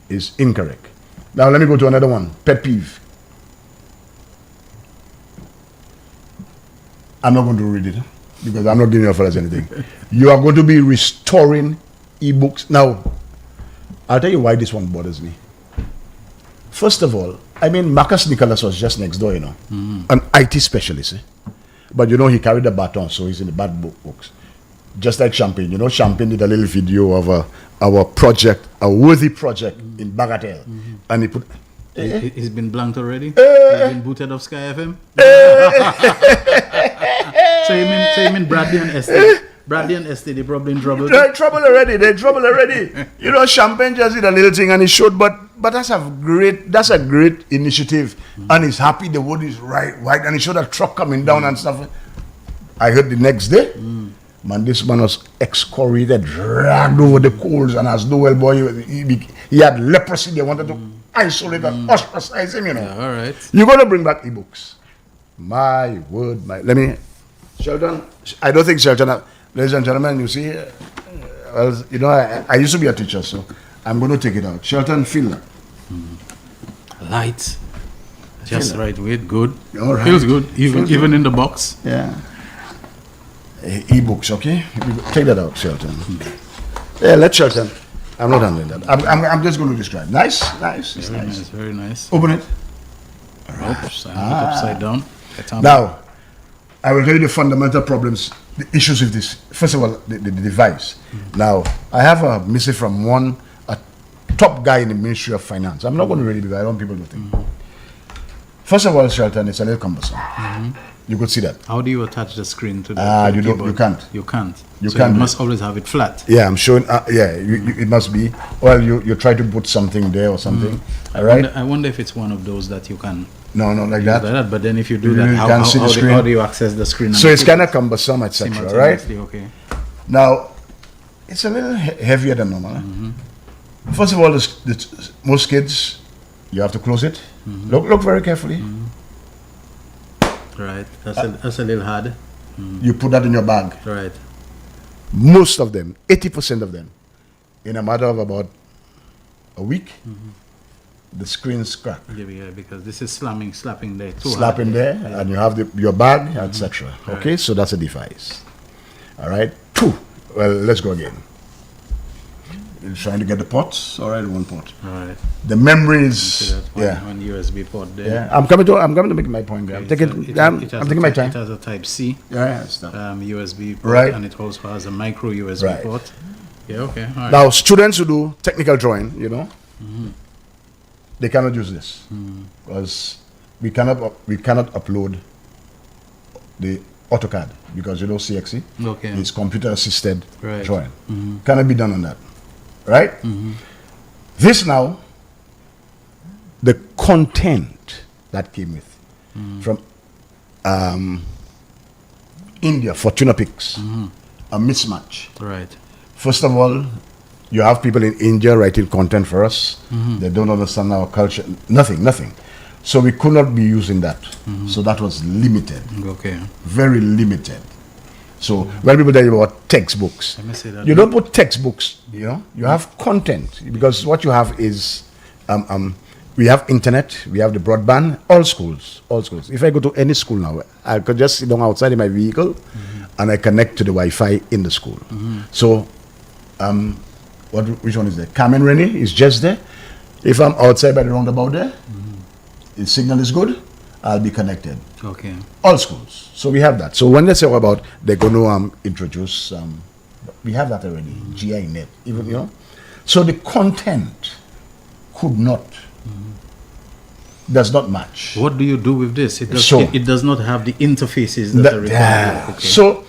is incorrect. Now let me go to another one. Pet peeve. I'm not going to read it because I'm not giving your fellas anything. You are going to be restoring ebooks. Now, I'll tell you why this one bothers me. First of all, I mean, Marcus Nicholas was just next door, you know, an IT specialist. But you know, he carried the baton, so he's in the bad books. Just like Champagne. You know, Champagne did a little video of our project, a worthy project in Bagatelle. And he put... He's been blanked already? He's been booted off Sky FM? So you mean Bradley and Esther? Bradley and Esther, they're probably in trouble? They're in trouble already. You know, Champagne just did a little thing and he showed, but that's a great initiative. And he's happy the wood is right, and he showed a truck coming down and stuff. I heard the next day, man, this man was excoriated, dragged over the coals, and as no boy, he had leprosy. They wanted to isolate and ostracize him, you know. Yeah, all right. You're going to bring back ebooks. My word, Shelton, I don't think Shelton, ladies and gentlemen, you see, you know, I used to be a teacher, so I'm going to take it out. Shelton, feel that. Light. Just right weight, good. All right. Feels good, even in the box. Yeah. E-books, okay? Take that out, Shelton. Yeah, let Shelton. I'm not handling that. I'm just going to describe. Nice. It's nice. Very nice. Open it. All right. Upside down. Now, I will tell you the fundamental problems, the issues with this. First of all, the device. Now, I have a message from a top guy in the Ministry of Finance. I'm not going to read it because I don't want people to think. First of all, Shelton, it's a little cumbersome. You could see that. How do you attach the screen to the keyboard? You can't. You can't. You so can't. You must always have it flat. Yeah, I'm showing. It must be. Well, you try to put something there or something. All right. I wonder if it's one of those that you can. No, not like that. But then if you do that, how do you access the screen? So it's kind of cumbersome, etc. Right? Okay. Now, it's a little heavier than normal. First of all, most kids, you have to close it. Look very carefully. Right, that's a little hard. You put that in your bag. Right. Most of them, 80% of them, in a matter of about a week, the screen's crack. Yeah, because this is slapping there too. Slapping there, and you have your bag, etc. Okay, so that's a device. All right. 2. Well, let's go again. You're trying to get the ports. All right, one port. All right. The memory is one USB port there. Yeah, I'm coming to make my point. I'm taking my time. It has a Type C. Yeah, USB port, right, and it also has a micro USB port. Yeah, okay. All right. Now, students who do technical drawing, you know, they cannot use this because we cannot upload the AutoCAD because you know CXC. Okay. It's computer assisted drawing. Cannot be done on that. Right? This now, the content that came with from India, Fortuna Picks, a mismatch. Right. First of all, you have people in India writing content for us. They don't understand our culture. Nothing. So we could not be using that. So that was limited. Okay. Very limited. So when people tell you about textbooks, you don't put textbooks, you know, you have content because what you have is, we have internet, we have the broadband, all schools. If I go to any school now, I could just sit down outside in my vehicle and I connect to the Wi-Fi in the school. So, which one is there? Carmen Rennie is just there. If I'm outside by the roundabout there, the signal is good, I'll be connected. Okay. All schools. So we have that. So when they say about they're going to introduce, we have that already. GINet, even you know. So the content could not, does not match. What do you do with this? It does not have the interfaces that are required. Okay. So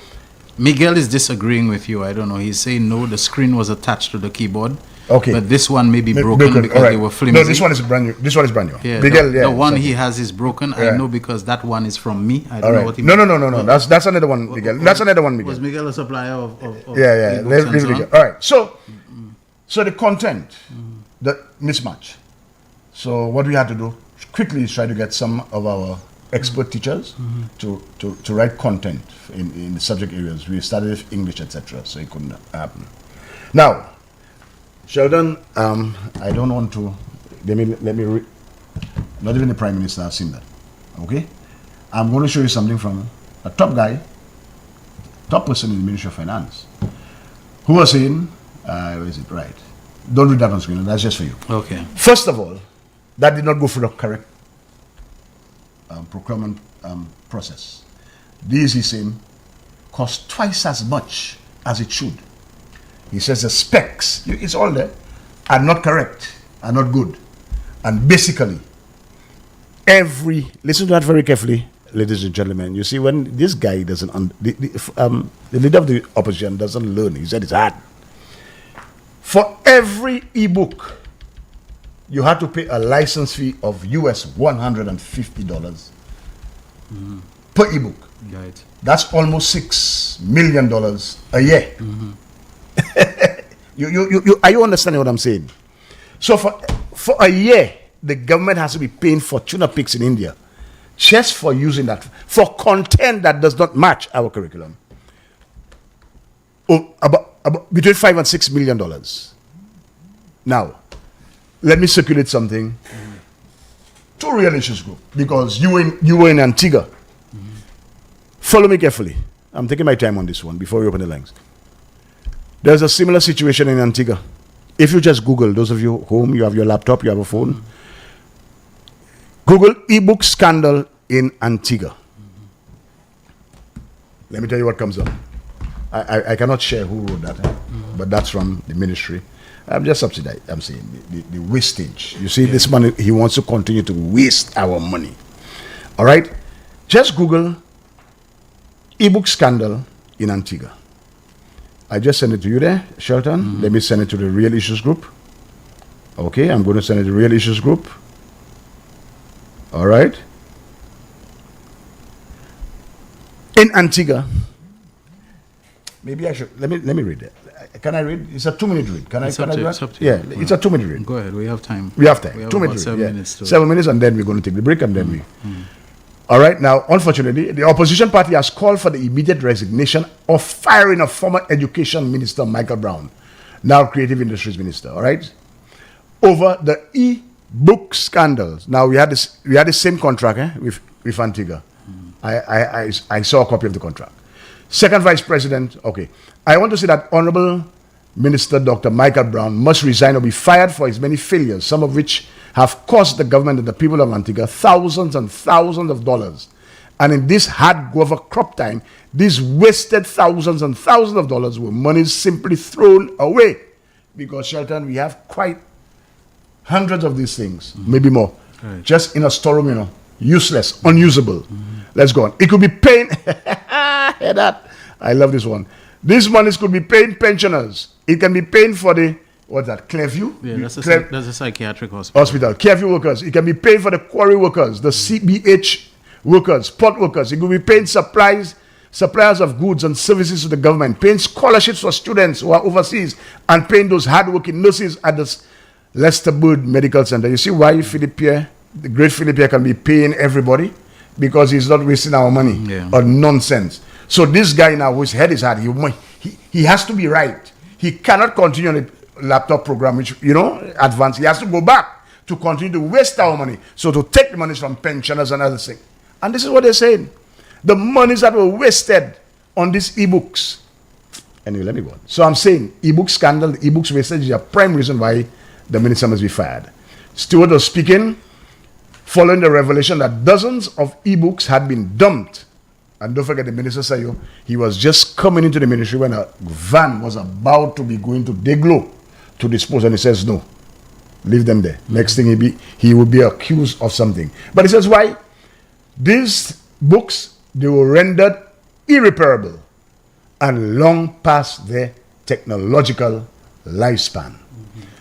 Miguel is disagreeing with you. I don't know. He's saying no, the screen was attached to the keyboard. Okay. But this one may be broken because they were flimsy. No, this one is brand new. Yeah, Miguel, the one he has is broken. I know because that one is from me. I don't know what he means. No. That's another one, Miguel. That's another one, Miguel. Was Miguel a supplier of yeah. Leave Miguel. All right. So the content, the mismatch. So what we had to do quickly is try to get some of our expert teachers to write content in the subject areas. We started with English, etc. So it couldn't happen. Now, Sheldon, I don't want to. Let me read. Not even the Prime Minister has seen that. Okay, I'm going to show you something from a top guy, top person in the Ministry of Finance, who was saying, where is it? Right. Don't read that on screen. That's just for you. Okay. First of all, that did not go through the correct procurement process. These, he's saying, cost twice as much as it should. He says the specs, it's all there, are not correct, are not good. And basically, listen to that very carefully, ladies and gentlemen. You see, when this guy doesn't, the leader of the opposition doesn't learn, he said it's hard. For every ebook, you had to pay a license fee of US $150 per ebook. Right. That's almost $6 million a year. Are you understanding what I'm saying? So for a year, the government has to be paying for tuna pigs in India just for using that, for content that does not match our curriculum. About between $5 and $6 million. Now, let me circulate something to Real Issues Group, because you were in Antigua. Follow me carefully. I'm taking my time on this one before we open the lines. There's a similar situation in Antigua. If you just Google, those of you home, you have your laptop, you have a phone, Google ebook scandal in Antigua. Let me tell you what comes up. I cannot share who wrote that, but that's from the ministry. I'm just subsidized. I'm saying the wastage. You see, this money, he wants to continue to waste our money. All right? Just Google ebook scandal in Antigua. I just sent it to you there, Shelton. Let me send it to the Real Issues Group. Okay, I'm going to send it to the Real Issues Group. All right. In Antigua, maybe I should, let me read it. Can I read? It's a 2-minute read. Can I do that? Yeah, it's a 2-minute read. Go ahead, we have time. We have time. We have 2 minutes. 7 minutes. 7 minutes, and then we're going to take the break, and then we. All right, now, unfortunately, the opposition party has called for the immediate resignation or firing of former Education Minister Michael Brown, now Creative Industries Minister, all right, over the e-book scandals. Now, we had the same contract with Antigua. I saw a copy of the contract. Second Vice President, okay. I want to say that Honorable Minister Dr. Michael Brown must resign or be fired for his many failures, some of which have cost the government and the people of Antigua thousands and thousands of dollars. And in this hard guava crop time, these wasted thousands and thousands of dollars were money simply thrown away. Because, Shelton, we have quite hundreds of these things, maybe more, just in a storeroom, useless, unusable. Let's go on. It could be paying, hear that? I love this one. These monies could be paying pensioners. It can be paying for the, what's that, Clearview? Yeah, that's a psychiatric hospital. Clearview workers. It can be paid for the quarry workers, the CBH workers, port workers. It could be paying suppliers of goods and services to the government, paying scholarships for students who are overseas, and paying those hard-working nurses at the Lester Bird Medical Center. You see why Philip Pierre, the great Philip Pierre, can be paying everybody? Because he's not wasting our money on nonsense. So this guy now, whose head is hard, he has to be right. He cannot continue on the laptop program, which, advanced. He has to go back to continue to waste our money. So to take the money from pensioners and other things. And this is what they're saying. The monies that were wasted on these e-books. Anyway, let me go on. So I'm saying e-book scandal, the e-books wastage is a prime reason why the minister must be fired. Stewart was speaking following the revelation that dozens of e-books had been dumped. And don't forget, the minister said he was just coming into the ministry when a van was about to be going to Deglo to dispose, and he says, no, leave them there. Next thing he will be accused of something. But he says, why? These books, they were rendered irreparable and long past their technological lifespan.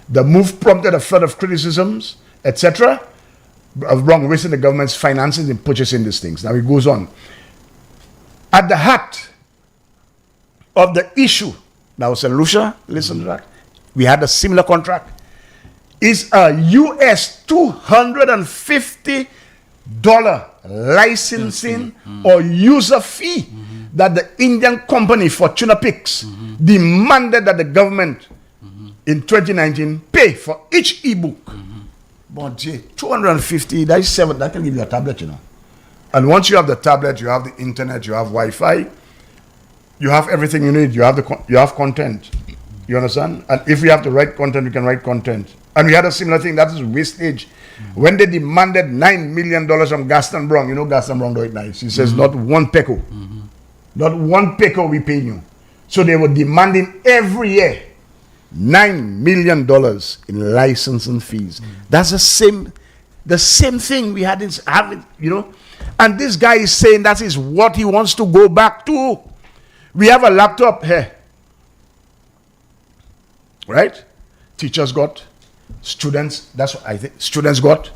The move prompted a flood of criticisms, etc., of wrong wasting the government's finances in purchasing these things. Now he goes on. At the heart of the issue, now St. Lucia, listen to that, we had a similar contract, is a US $250 licensing or user fee that the Indian company Fortuna Pigs demanded that the government in 2019 pay for each ebook. But 250, that's seven. That can give you a tablet, you know. And once you have the tablet, you have the internet, you have Wi-Fi, you have everything you need. You have content. You understand? And if you have to write content, you can write content. And we had a similar thing. That is wastage. When they demanded $9 million from Gaston Brown, you know Gaston Brown do it nice. He says, not one peco. Not one peco we pay you. So they were demanding every year $9 million in licensing fees. That's the same thing we had in, you know. And this guy is saying that is what he wants to go back to. We have a laptop here. Right? Teachers got, students, that's what I think, students got.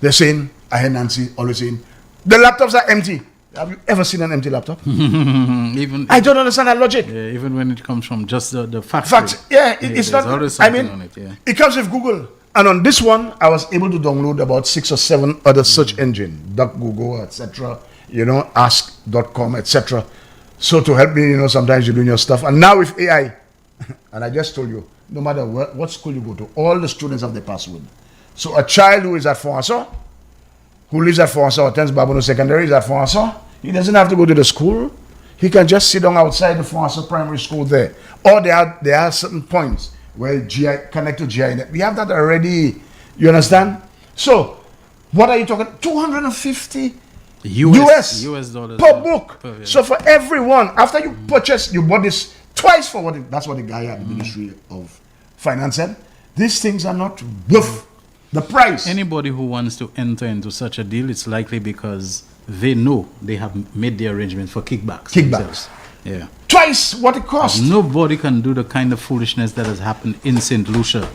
They're saying, I hear Nancy always saying, the laptops are empty. Have you ever seen an empty laptop? I don't understand that logic. Yeah, even when it comes from just the factory. Facts, yeah, it's not, I mean, on it, yeah. It comes with Google. And on this one, I was able to download about 6 or 7 other search engines, DuckGoogle, etc., you know, ask.com, etc. So to help me, you know, sometimes you're doing your stuff. And now with AI, and I just told you, no matter what school you go to, all the students have their password. So a child who is at Fonso, who lives at Fonso, attends Babono Secondary, is at Fonso, he doesn't have to go to the school. He can just sit down outside the Fonso primary school there. Or there are certain points where GI connect to GI. We have that already. You understand? So, what are you talking? 250 US dollars per book. So for everyone, after you purchase, you bought this twice for what that's what the guy at the Ministry of Finance said. These things are not worth the price. Anybody who wants to enter into such a deal, it's likely because they know they have made the arrangement for kickbacks. Themselves. Yeah. Twice what it costs. Nobody can do the kind of foolishness that has happened in St. Lucia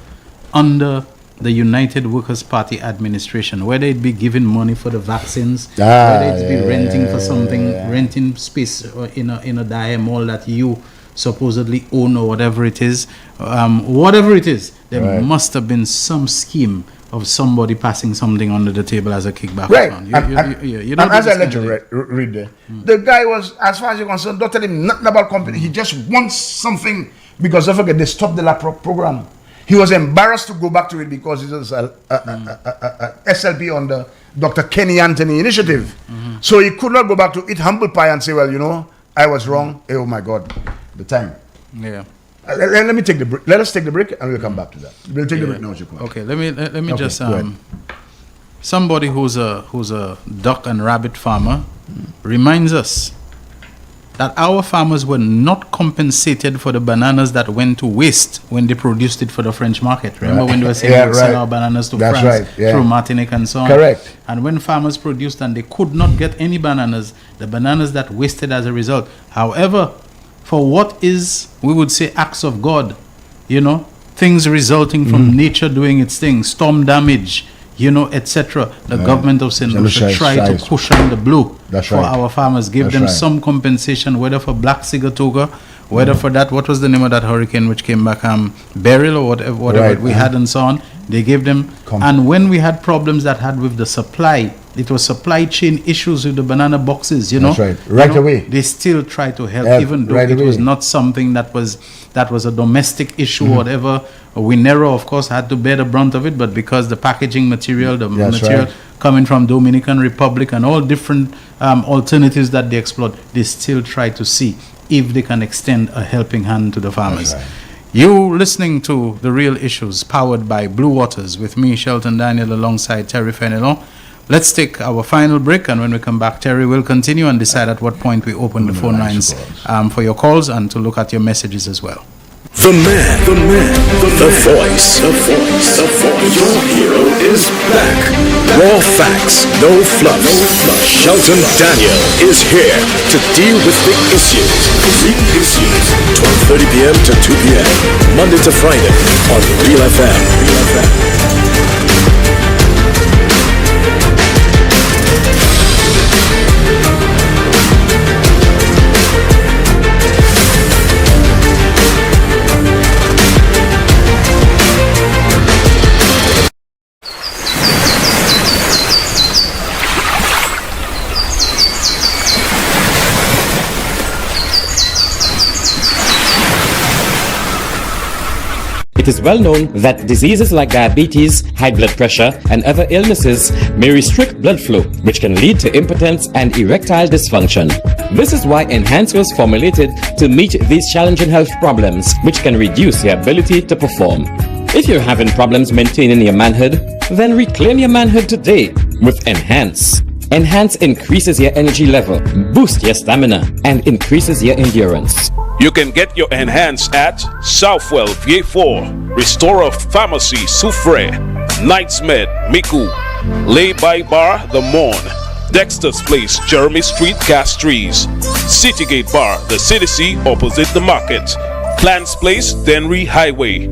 under the United Workers' Party administration, whether it be giving money for the vaccines, whether it be renting for something, renting space in a dire mall that you supposedly own or whatever it is, there must have been some scheme of somebody passing something under the table as a kickback. Right. And as I let you read there, the guy was, as far as you're concerned, don't tell him nothing about company. He just wants something because don't forget, they stopped the laptop program. He was embarrassed to go back to it because it was a SLP on the Dr. Kenny Anthony initiative. So he could not go back to eat humble pie and say, well, you know, I was wrong. Oh my God, the time. Yeah. Let me take the break. Let us take the break and we'll come back to that. We'll take the break now. Okay, let me just somebody who's a duck and rabbit farmer reminds us that our farmers were not compensated for the bananas that went to waste when they produced it for the French market. Remember when they were saying we'll sell our bananas to France through Martinique and so on? Correct. And when farmers produced and they could not get any bananas, the bananas that wasted as a result. However, for what is, we would say, acts of God, you know, things resulting from nature doing its thing, storm damage, you know, etc. The government of St. Lucia tried to cushion the blow for our farmers, give them some compensation, whether for Black Sigatoka, whether for that, what was the name of that hurricane which came back, Beryl or whatever we had and so on. They gave them, and when we had problems that had with the supply, it was supply chain issues with the banana boxes, you know. Right away. They still try to help, even though it was not something that was a domestic issue or whatever. Winero, of course, had to bear the brunt of it, but because the packaging material, the material coming from Dominican Republic and all different alternatives that they explored, they still try to see if they can extend a helping hand to the farmers. You listening to The Real Issues, powered by Blue Waters, with me, Shelton Daniel, alongside Terry Fenelon. Let's take our final break, and when we come back, Terry will continue and decide at what point we open the phone lines for your calls and to look at your messages as well. The man, the voice. Your hero is back. Raw facts, no fluff. Shelton Daniel is here to deal with the issues. 12:30 p.m. to 2 p.m. Monday to Friday on Real FM. It is well known that diseases like diabetes, high blood pressure, and other illnesses may restrict blood flow, which can lead to impotence and erectile dysfunction. This is why Enhance was formulated to meet these challenging health problems, which can reduce your ability to perform. If you're having problems maintaining your manhood, then reclaim your manhood today with Enhance. Enhance increases your energy level, boosts your stamina, and increases your endurance. You can get your Enhance at Southwell VA4, Restorer Pharmacy Soufre, Knights Med Miku, Lay by Bar The Morn, Dexter's Place Jeremy Street Castries, Citygate Bar The City opposite the market, Plants Place Denry Highway,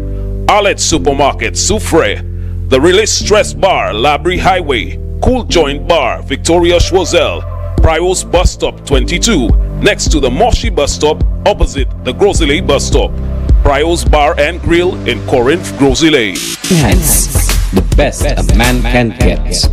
Arlette Supermarket Soufre, The Release Stress Bar Labrie Highway, Cool Joint Bar Victoria Schwazel, Prios Bus Stop 22, next to the Moshi Bus Stop opposite the Grosile Bus Stop, Prios Bar and Grill in Corinth, Grosile. Enhance, the best a man can get.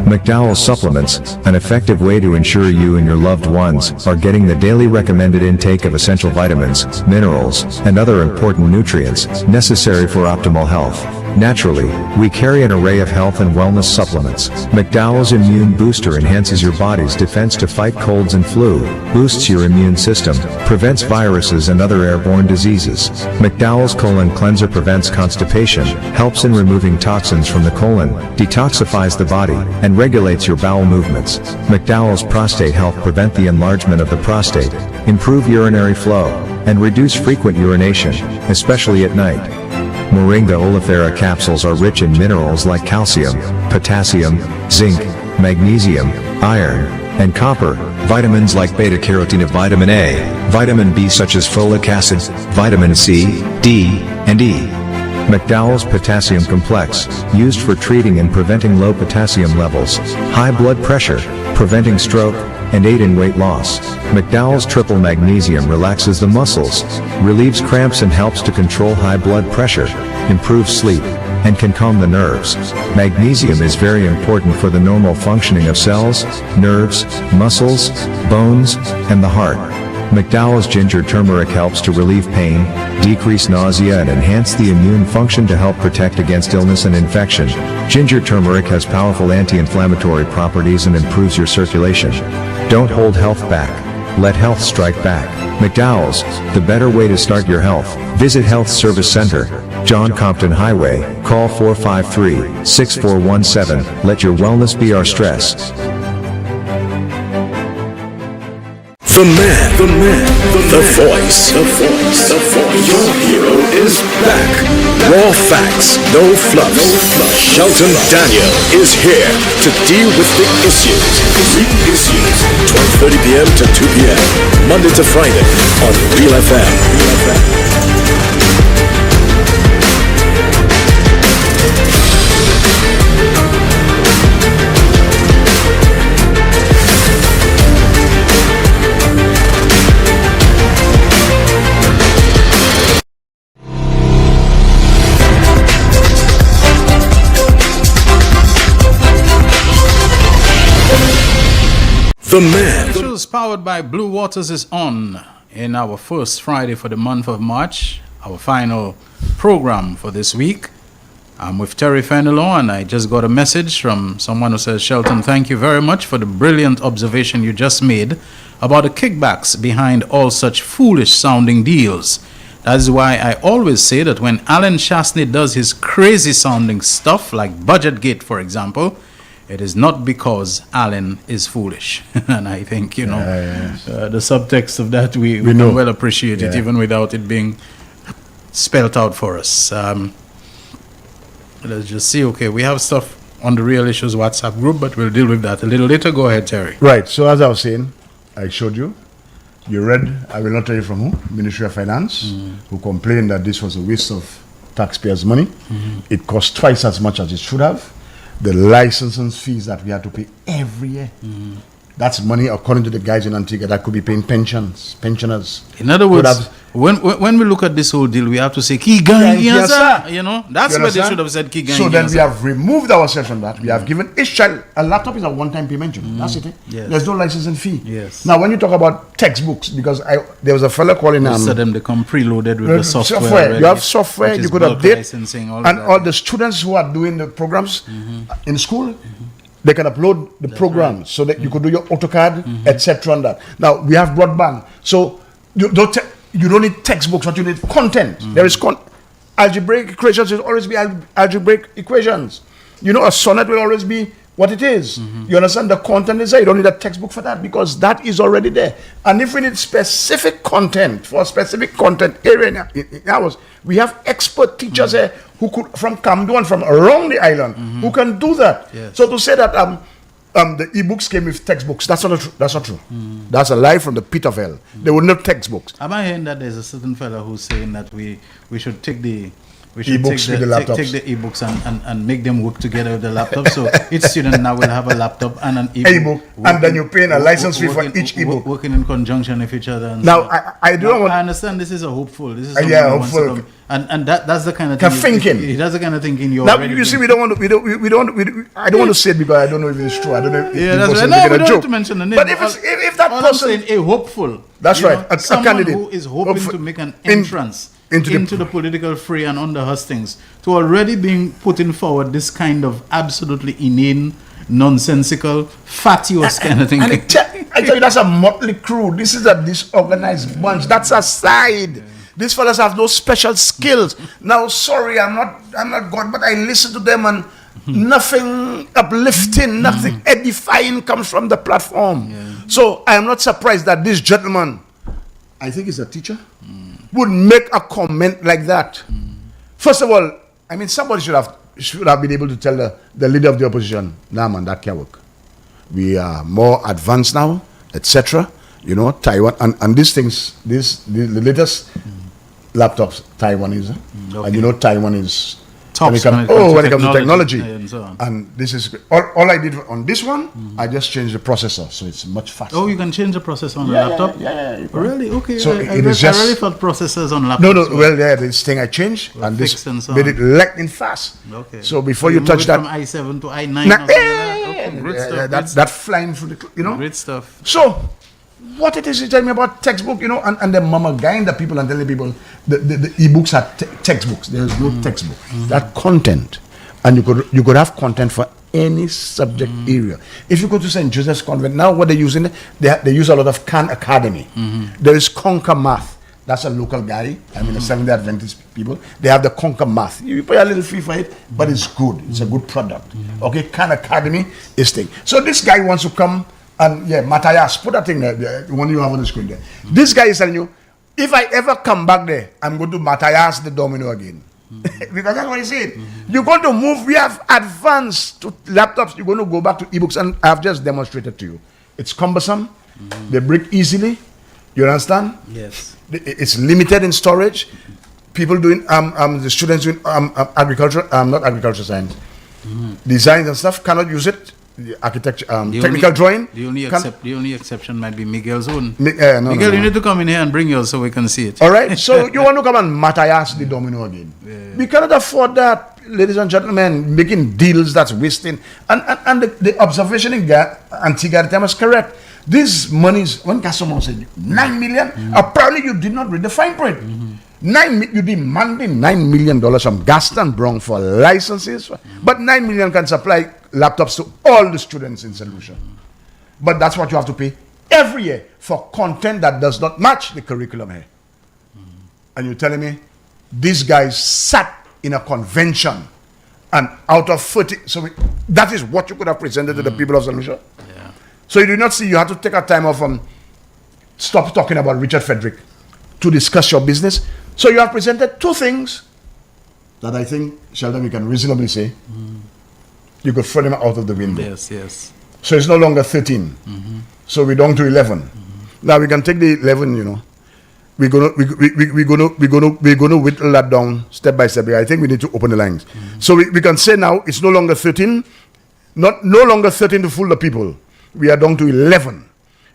McDowell Supplements, an effective way to ensure you and your loved ones are getting the daily recommended intake of essential vitamins, minerals, and other important nutrients necessary for optimal health. Naturally, we carry an array of health and wellness supplements. McDowell's Immune Booster enhances your body's defense to fight colds and flu, boosts your immune system, prevents viruses and other airborne diseases. McDowell's Colon Cleanser prevents constipation, helps in removing toxins from the colon, detoxifies the body, and regulates your bowel movements. McDowell's Prostate Health prevent the enlargement of the prostate, improve urinary flow, and reduce frequent urination, especially at night. Moringa oleifera capsules are rich in minerals like calcium, potassium, zinc, magnesium, iron, and copper, vitamins like beta-carotene of vitamin A, vitamin B such as folic acid, vitamin C, D, and E. McDowell's Potassium Complex, used for treating and preventing low potassium levels, high blood pressure, preventing stroke, and aid in weight loss. McDowell's Triple Magnesium relaxes the muscles, relieves cramps and helps to control high blood pressure, improves sleep, and can calm the nerves. Magnesium is very important for the normal functioning of cells, nerves, muscles, bones, and the heart. McDowell's Ginger Turmeric helps to relieve pain, decrease nausea and enhance the immune function to help protect against illness and infection. Ginger turmeric has powerful anti-inflammatory properties and improves your circulation. Don't hold health back. Let health strike back. McDowell's, the better way to start your health. Visit Health Service Center, John Compton Highway, call 453-6417. Let your wellness be our stress. The man, the voice. Your hero is back. Raw facts, no fluff. Shelton Daniel is here to deal with the issues. 12:30 p.m. to 2 p.m. Monday to Friday on Real FM. The man. The show's powered by Blue Waters is on in our first Friday for the month of March, our final program for this week. I'm with Terry Fenelon, and I just got a message from someone who says, Shelton, thank you very much for the brilliant observation you just made about the kickbacks behind all such foolish sounding deals. That is why I always say that when Alan Shastney does his crazy sounding stuff, like Budgetgate, for example, it is not because Alan is foolish. And I think, the subtext of that, we can well appreciate it, even without it being spelled out for us. Let's just see. Okay, we have stuff on the Real Issues WhatsApp group, but we'll deal with that a little later. Go ahead, Terry. Right. So as I was saying, I showed you. You read, I will not tell you from who, Ministry of Finance, who complained that this was a waste of taxpayers' money. It cost twice as much as it should have. The licensing fees that we had to pay every year. That's money, according to the guys in Antigua, that could be paying pensioners. In other words, when we look at this whole deal, we have to say, you know, that's where they should have said, So then we have removed ourselves from that. We have given each child, a laptop is a one-time payment. That's it. Yes. There's no licensing fee. Yes. Now, when you talk about textbooks, because there was a fellow calling most of them, they come preloaded with the software already, you have software, you could update, and all the students who are doing the programs in school, they can upload the program so that you could do your AutoCAD, etc. on that. Now, we have broadband. So you don't need textbooks, but you need content. There is algebraic equations will always be algebraic equations. You know, a sonnet will always be what it is. You understand? The content is there. You don't need a textbook for that because that is already there. And if we need specific content for a specific content area in ours, we have expert teachers here who could, from Kamdu and from around the island, who can do that. Yes. So to say that the e-books came with textbooks, that's not true. That's a lie from the pit of hell. They would not textbooks. Am I hearing that there's a certain fellow who's saying that we should take the e-books with the laptops. take the e-books and make them work together with the laptop. So each student now will have a laptop and an e-book. And then you're paying a license fee for each e-book. Working in conjunction with each other. And now, so I understand this is a hopeful. This is hopeful. And that's the kind of thinking. That's the kind of thinking you're. Now you see, I don't want to say it because I don't know if it's true. I don't know. That's right. No, we don't have to mention the name. But if that person, I'm saying a hopeful. That's right. A candidate who is hoping to make an entrance into the political fray and under hustings, to already being putting forward this kind of absolutely inane, nonsensical, fatuous kind of thing. I tell you, that's a motley crew. This is a disorganized bunch. That's a side. These fellas have no special skills. Now, sorry, I'm not God, but I listen to them and nothing uplifting, nothing edifying comes from the platform. So I am not surprised that this gentleman, I think he's a teacher, would make a comment like that. First of all, I mean, somebody should have been able to tell the leader of the opposition, nah man, that can't work. We are more advanced now, etc. You know, Taiwan and these things, the latest laptops, Taiwan is, and you know, Taiwan is when it comes to technology. And this is all I did on this one. I just changed the processor, so it's much faster. Oh, you can change the processor on the laptop? Yeah. Really? Okay. So I really thought processors on laptops. No. Well, this thing I changed, and this made it lightning fast. Okay. So before you touch that, from i7 to i9. That flying through the, you know. Great stuff. So, what it is you tell me about textbook, you know, and the mama guiding the people and telling people the e-books are textbooks. There is no textbook. That content, and you could have content for any subject area. If you go to St. Joseph's Convent now, what they're using, they use a lot of Khan Academy. There is Conquer Math. That's a local guy. I mean, the Seventh-day Adventist people. They have the Conquer Math. You pay a little fee for it, but it's good. It's a good product. Okay, Khan Academy is thing. So this guy wants to come. And Matthias, put that thing there, the one you have on the screen there. This guy is telling you, if I ever come back there, I'm going to Matthias the domino again. Because that's what he said. You're going to move, we have advanced to laptops, you're going to go back to ebooks, and I've just demonstrated to you. It's cumbersome, they break easily, you understand? Yes. It's limited in storage. People doing, the students doing agriculture, not agriculture science, designs and stuff cannot use it. The architecture, technical drawing. The only exception might be Miguel's own. Miguel, you need to come in here and bring yours so we can see it. All right. So you want to come and Matthias the domino again? We cannot afford that, ladies and gentlemen. Making deals that's wasting. And the observation in Antigua is correct. These monies, when customer said 9 million, apparently you did not read the fine print. You demanding $9 million from Gaston Brown for licenses, but $9 million can supply laptops to all the students in St. Lucia. But that's what you have to pay every year for content that does not match the curriculum here. And you're telling me these guys sat in a convention and out of 30, so that is what you could have presented to the people of St. Lucia? Yeah. So you did not see, you had to take a time off and stop talking about Richard Frederick to discuss your business. So you have presented two things that I think, Shelton, we can reasonably say, you could throw them out of the window. Yes. So it's no longer 13. So we're down to 11. Now we can take the 11, you know. We're gonna whittle that down step by step. I think we need to open the lines. So we can say now it's no longer 13, no longer 13 to fool the people. we are down to 11.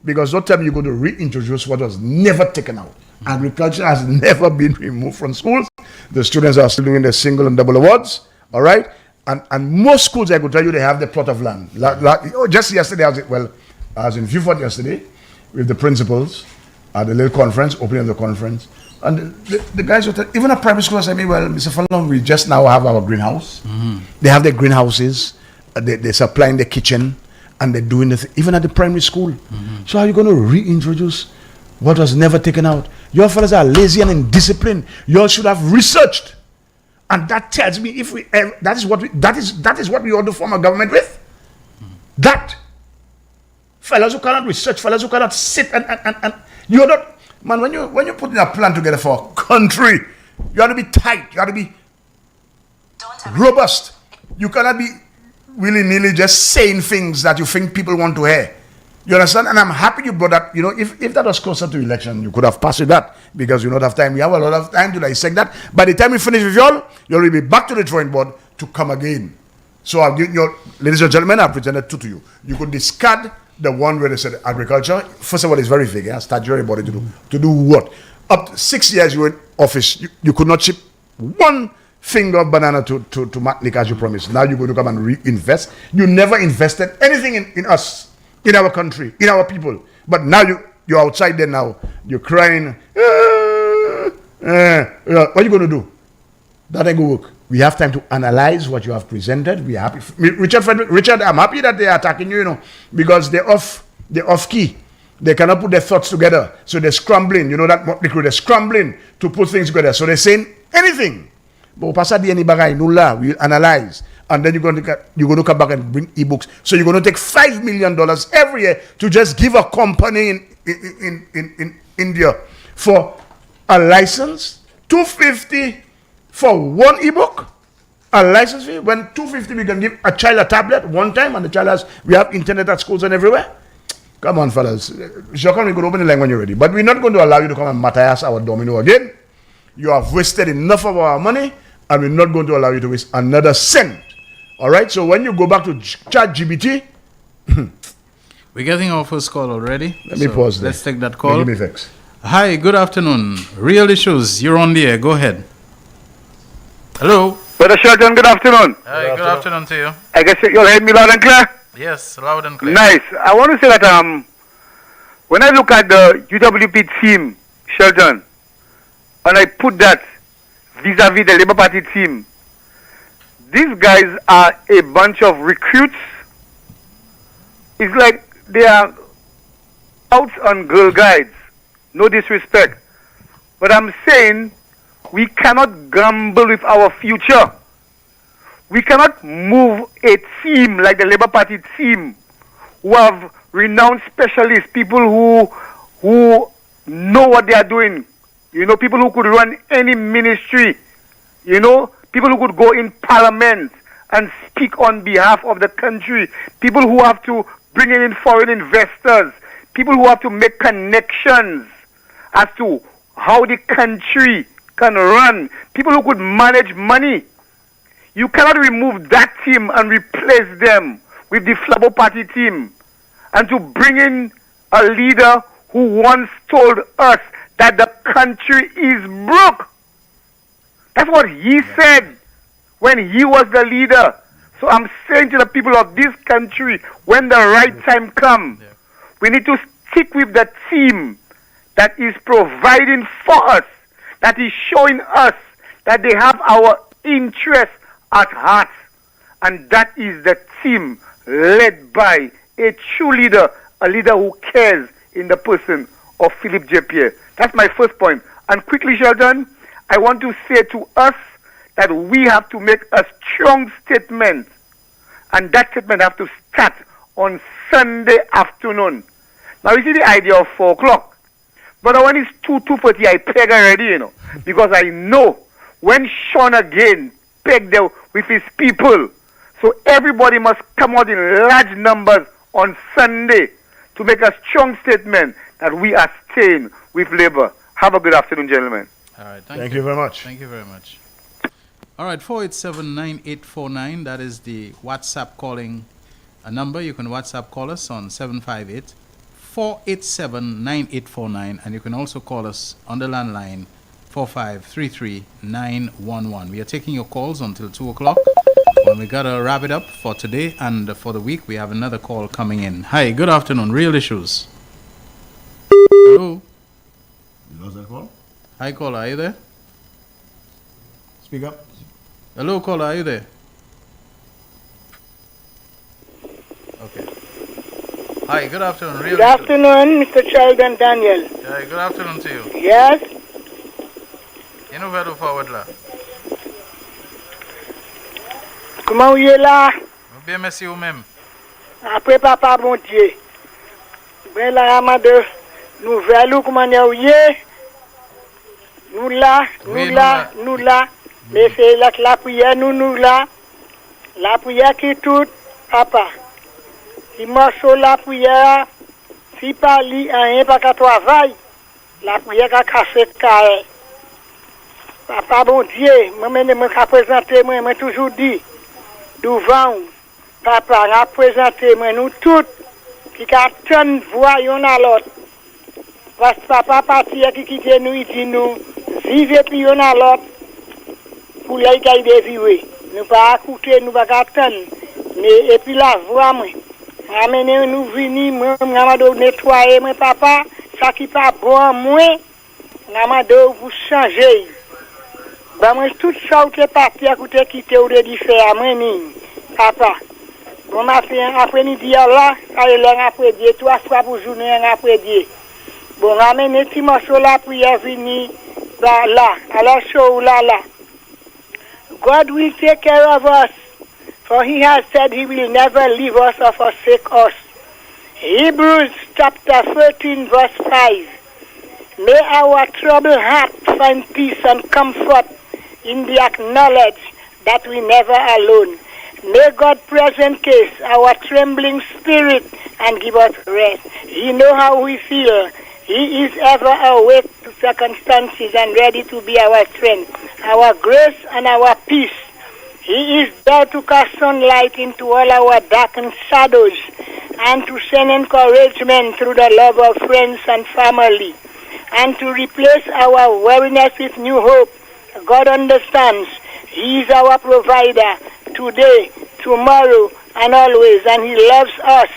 Because that time you're going to reintroduce what was never taken out. Agriculture has never been removed from schools. The students are still doing the single and double awards. All right? And most schools, I could tell you, they have the plot of land. Just yesterday, I was in Viewfort yesterday with the principals at the little conference, opening of the conference. And the guys were even a private school said, well, Mr. Fallon, we just now have our greenhouse. They have their greenhouses. They're supplying the kitchen. And they're doing this even at the primary school. So how are you going to reintroduce what was never taken out? Your fellas are lazy and indisciplined. You all should have researched. And that tells me if we that is what we ought to form a government with. That fellas who cannot research, fellas who cannot sit and you're not, man, when you're putting a plan together for a country, you have to be tight, you have to be robust. You cannot be willy-nilly just saying things that you think people want to hear. You understand? And I'm happy you brought that. You know, if that was closer to election, you could have passed with that because you don't have time. We have a lot of time to dissect that. By the time we finish with y'all, you'll be back to the drawing board to come again. So I've given you, ladies and gentlemen, I've presented two to you. You could discard the one where they said agriculture. First of all, it's very vague. Yeah? Statutory body to do. To do what? Up to 6 years you were in office, you could not ship one finger of banana to Matnik as you promised. Now you're going to come and reinvest. You never invested anything in us, in our country, in our people. But now you're outside there now. You're crying. What are you going to do? That ain't going to work. We have time to analyze what you have presented. We are happy. Richard, I'm happy that they are attacking you, you know, because they're off key. They cannot put their thoughts together. So they're scrambling. You know that they're scrambling to put things together. So they're saying anything. But we'll analyze. And then you're going to come back and bring ebooks. So you're going to take $5 million every year to just give a company in India for a license, $250 for one ebook, a license fee. When $250 we can give a child a tablet one time, and the child we have internet at schools and everywhere. Come on, fellas. Shelton, we could open the line when you're ready. But we're not going to allow you to come and Matthias our domino again. You have wasted enough of our money, and we're not going to allow you to waste another cent. All right? So when you go back to ChatGPT... We're getting our first call already. Let me pause there. Let's take that call. Give me fix. Hi, good afternoon. Real Issues, you're on the air. Go ahead. Hello. Brother Shelton, good afternoon. Hi, good afternoon to you. I guess you'll hear me loud and clear? Yes, loud and clear. Nice. I want to say that when I look at the UWP team, Shelton, and I put that vis-a-vis the Labour Party team, these guys are a bunch of recruits. It's like they are out on Girl Guides. No disrespect. But I'm saying we cannot gamble with our future. We cannot move a team like the Labour Party team who have renowned specialists, people who know what they are doing. You know, people who could run any ministry. You know, people who could go in parliament and speak on behalf of the country. People who have to bring in foreign investors. People who have to make connections as to how the country can run. People who could manage money. You cannot remove that team and replace them with the Flabo Party team. And to bring in a leader who once told us that the country is broke. That's what he said when he was the leader. So I'm saying to the people of this country, when the right time comes, we need to stick with the team that is providing for us, that is showing us that they have our interests at heart. And that is the team led by a true leader, a leader who cares in the person of Philip J. Pierre. That's my first point. And quickly, Shelton, I want to say to us that we have to make a strong statement. And that statement has to start on Sunday afternoon. Now, you see the idea of 4 o'clock. But when it's 2:40, I peg already, you know. Because I know when Sean again pegged there with his people. So everybody must come out in large numbers on Sunday to make a strong statement that we are staying with Labour. Have a good afternoon, gentlemen. All right. Thank you very much. Thank you very much. All right, 487-9849. That is the WhatsApp calling a number. You can WhatsApp call us on 758-487-9849, and you can also call us on the landline 4533-911. We are taking your calls until 2 o'clock. When we got to wrap it up for today and for the week, we have another call coming in. Hi, good afternoon. Real Issues. Hello. You lost that call? Hi, caller. Are you there? Speak up. Hello, caller. Are you there? Okay. Hi, good afternoon. Real Good afternoon, Mr. Sheldon Daniel. Hi, good afternoon to you. Yes? You know where to forward là? Comment vous êtes là? Bien, merci vous-même. Après papa, bon Dieu. Ben là, Amade, nous verrons comment vous êtes. Nous là. Mais c'est la prière, nous là. La prière qui tout, papa. Si morceau la prière, si pas li rien pas qu'à travail, la prière qu'a cassé carré. Papa bon Dieu, moi qu'a présenté moi toujours dit devant papa a présenté moi nous toutes qui qu'a tant voyons à l'autre. Parce que papa parti qui quitte nous il dit nous vivre puis on à l'autre pour y aller vivre. Nous pas écouter, nous pas attendre. Mais et puis la voix moi amener nous venir moi m'a nettoyer moi papa ça qui pas bon moi m'a vous changer. Bah moi tout ça qui est parti à côté quitter ou de faire moi ni papa. Bon après-midi là, après-midi 3 fois pour journée après-midi. Bon amener petit morceau là pour y venir là à la show là. God will take care of us. For he has said he will never leave us or forsake us. Hebrews chapter 13 verse 5. May our troubled heart find peace and comfort in the acknowledge that we never alone. May God present case our trembling spirit and give us rest. He knows how we feel. He is ever awake to circumstances and ready to be our strength, our grace and our peace. He is there to cast sunlight into all our darkened shadows and to send encouragement through the love of friends and family and to replace our weariness with new hope. God understands. He is our provider today, tomorrow, and always, and he loves us.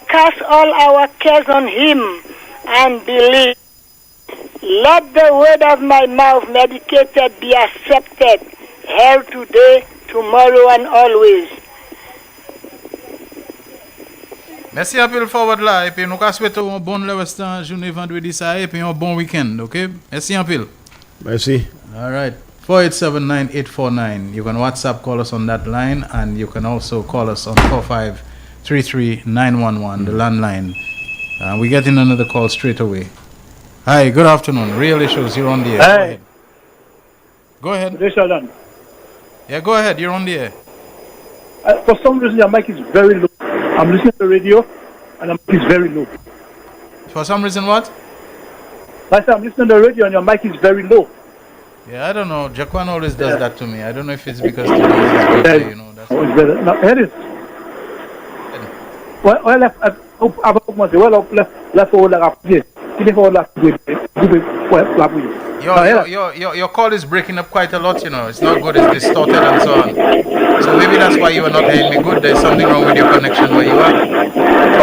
Cast all our cares on him and believe. Let the word of my mouth medicated be accepted here today, tomorrow and always. Merci un peu le forward là et puis nous souhaitons un bon le restant journée vendredi ça et puis un bon week-end, OK? Merci un peu. Merci. All right. 487-9849. You can WhatsApp call us on that line and you can also call us on 4533-911, the landline. We're getting another call straight away. Hi, good afternoon. Real Issues, you're on the air. Hey. Go ahead. Sheldon. Yeah, go ahead. You're on the air. For some reason, your mic is very low. I'm listening to the radio, and the mic is very low. For some reason, what? I said I'm listening to the radio, and your mic is very low. Yeah, I don't know. Jaquan always does that to me. I don't know if it's because today is his birthday, you know. That's better. Now, here it is. Well, Your call is breaking up quite a lot, you know. It's not good, it's distorted and so on. So maybe that's why you are not hearing me good. There's something wrong with your connection where you are.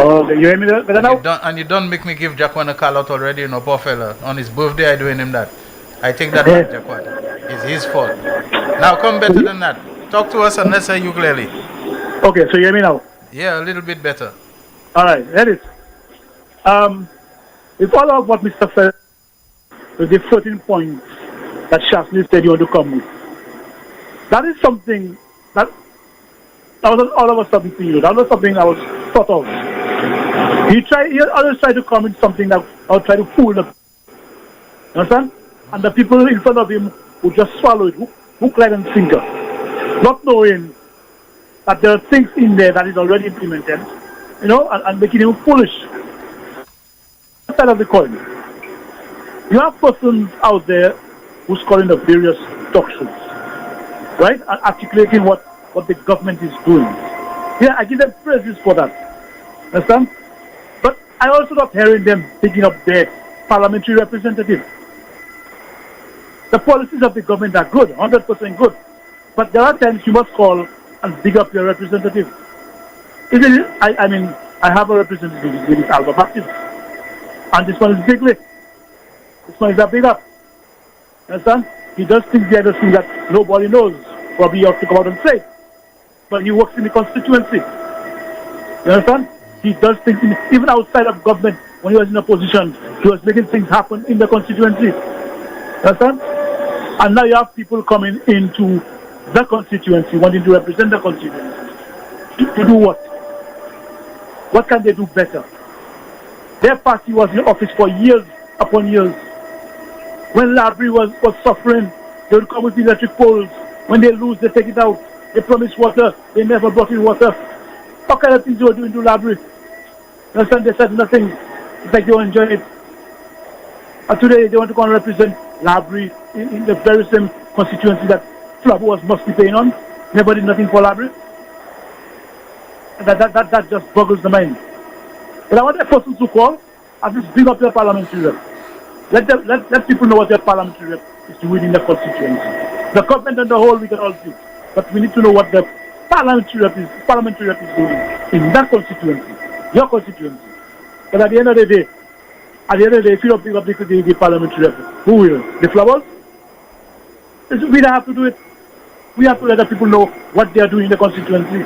Oh, you hear me better now? And you don't make me give Jaquan a call out already, you know, poor fella. On his birthday, I'm doing him that. I take that back, Jaquan. It's his fault. Now come better than that. Talk to us and let's hear you clearly. Okay, so you hear me now? Yeah, a little bit better. All right, here it is. We follow up what Mr. said with the 13 points that Shasli said you want to come with. That is something that wasn't all of a sudden to you. That was something I was thought of. He others tried to come with something that I would try to fool them. You understand? And the people in front of him would just swallow it, hook, line, and sinker, not knowing that there are things in there that is already implemented, you know, and making him foolish. That side of the coin. You have persons out there who's calling the various doctrines, right? And articulating what the government is doing. Yeah, I give them praises for that. Understand? But I also not hearing them picking up their parliamentary representative. The policies of the government are good, 100% good. But there are times you must call and big up your representative. I mean, I have a representative, his name is Alba Baptist. And this one is Bigley. This one is a big up. Understand? He does things the other thing that nobody knows. Probably you have to come out and say it. But he works in the constituency. You understand? He does things even outside of government. When he was in opposition, he was making things happen in the constituency. You understand? And now you have people coming into the constituency, wanting to represent the constituency. To do what? What can they do better? Their party was in office for years upon years. When Labrie was suffering, they would come with electric poles. When they lose, they take it out. They promise water, they never brought in water. What kind of things they were doing to Labrie? You understand? They said nothing. It's like they were enjoying it. And today they want to come and represent Labrie in the very same constituency that Flabo was mostly paying on. Never did nothing for Labrie. That just boggles the mind. But I want the persons to call and just bring up their parliamentary rep. Let people know what their parliamentary rep is doing in the constituency. The government and the whole we can all see. But we need to know what the parliamentary rep is doing in that constituency, your constituency. But at the end of the day, if you don't bring up the parliamentary rep, who will? The Flowers? We don't have to do it. We have to let the people know what they are doing in the constituency.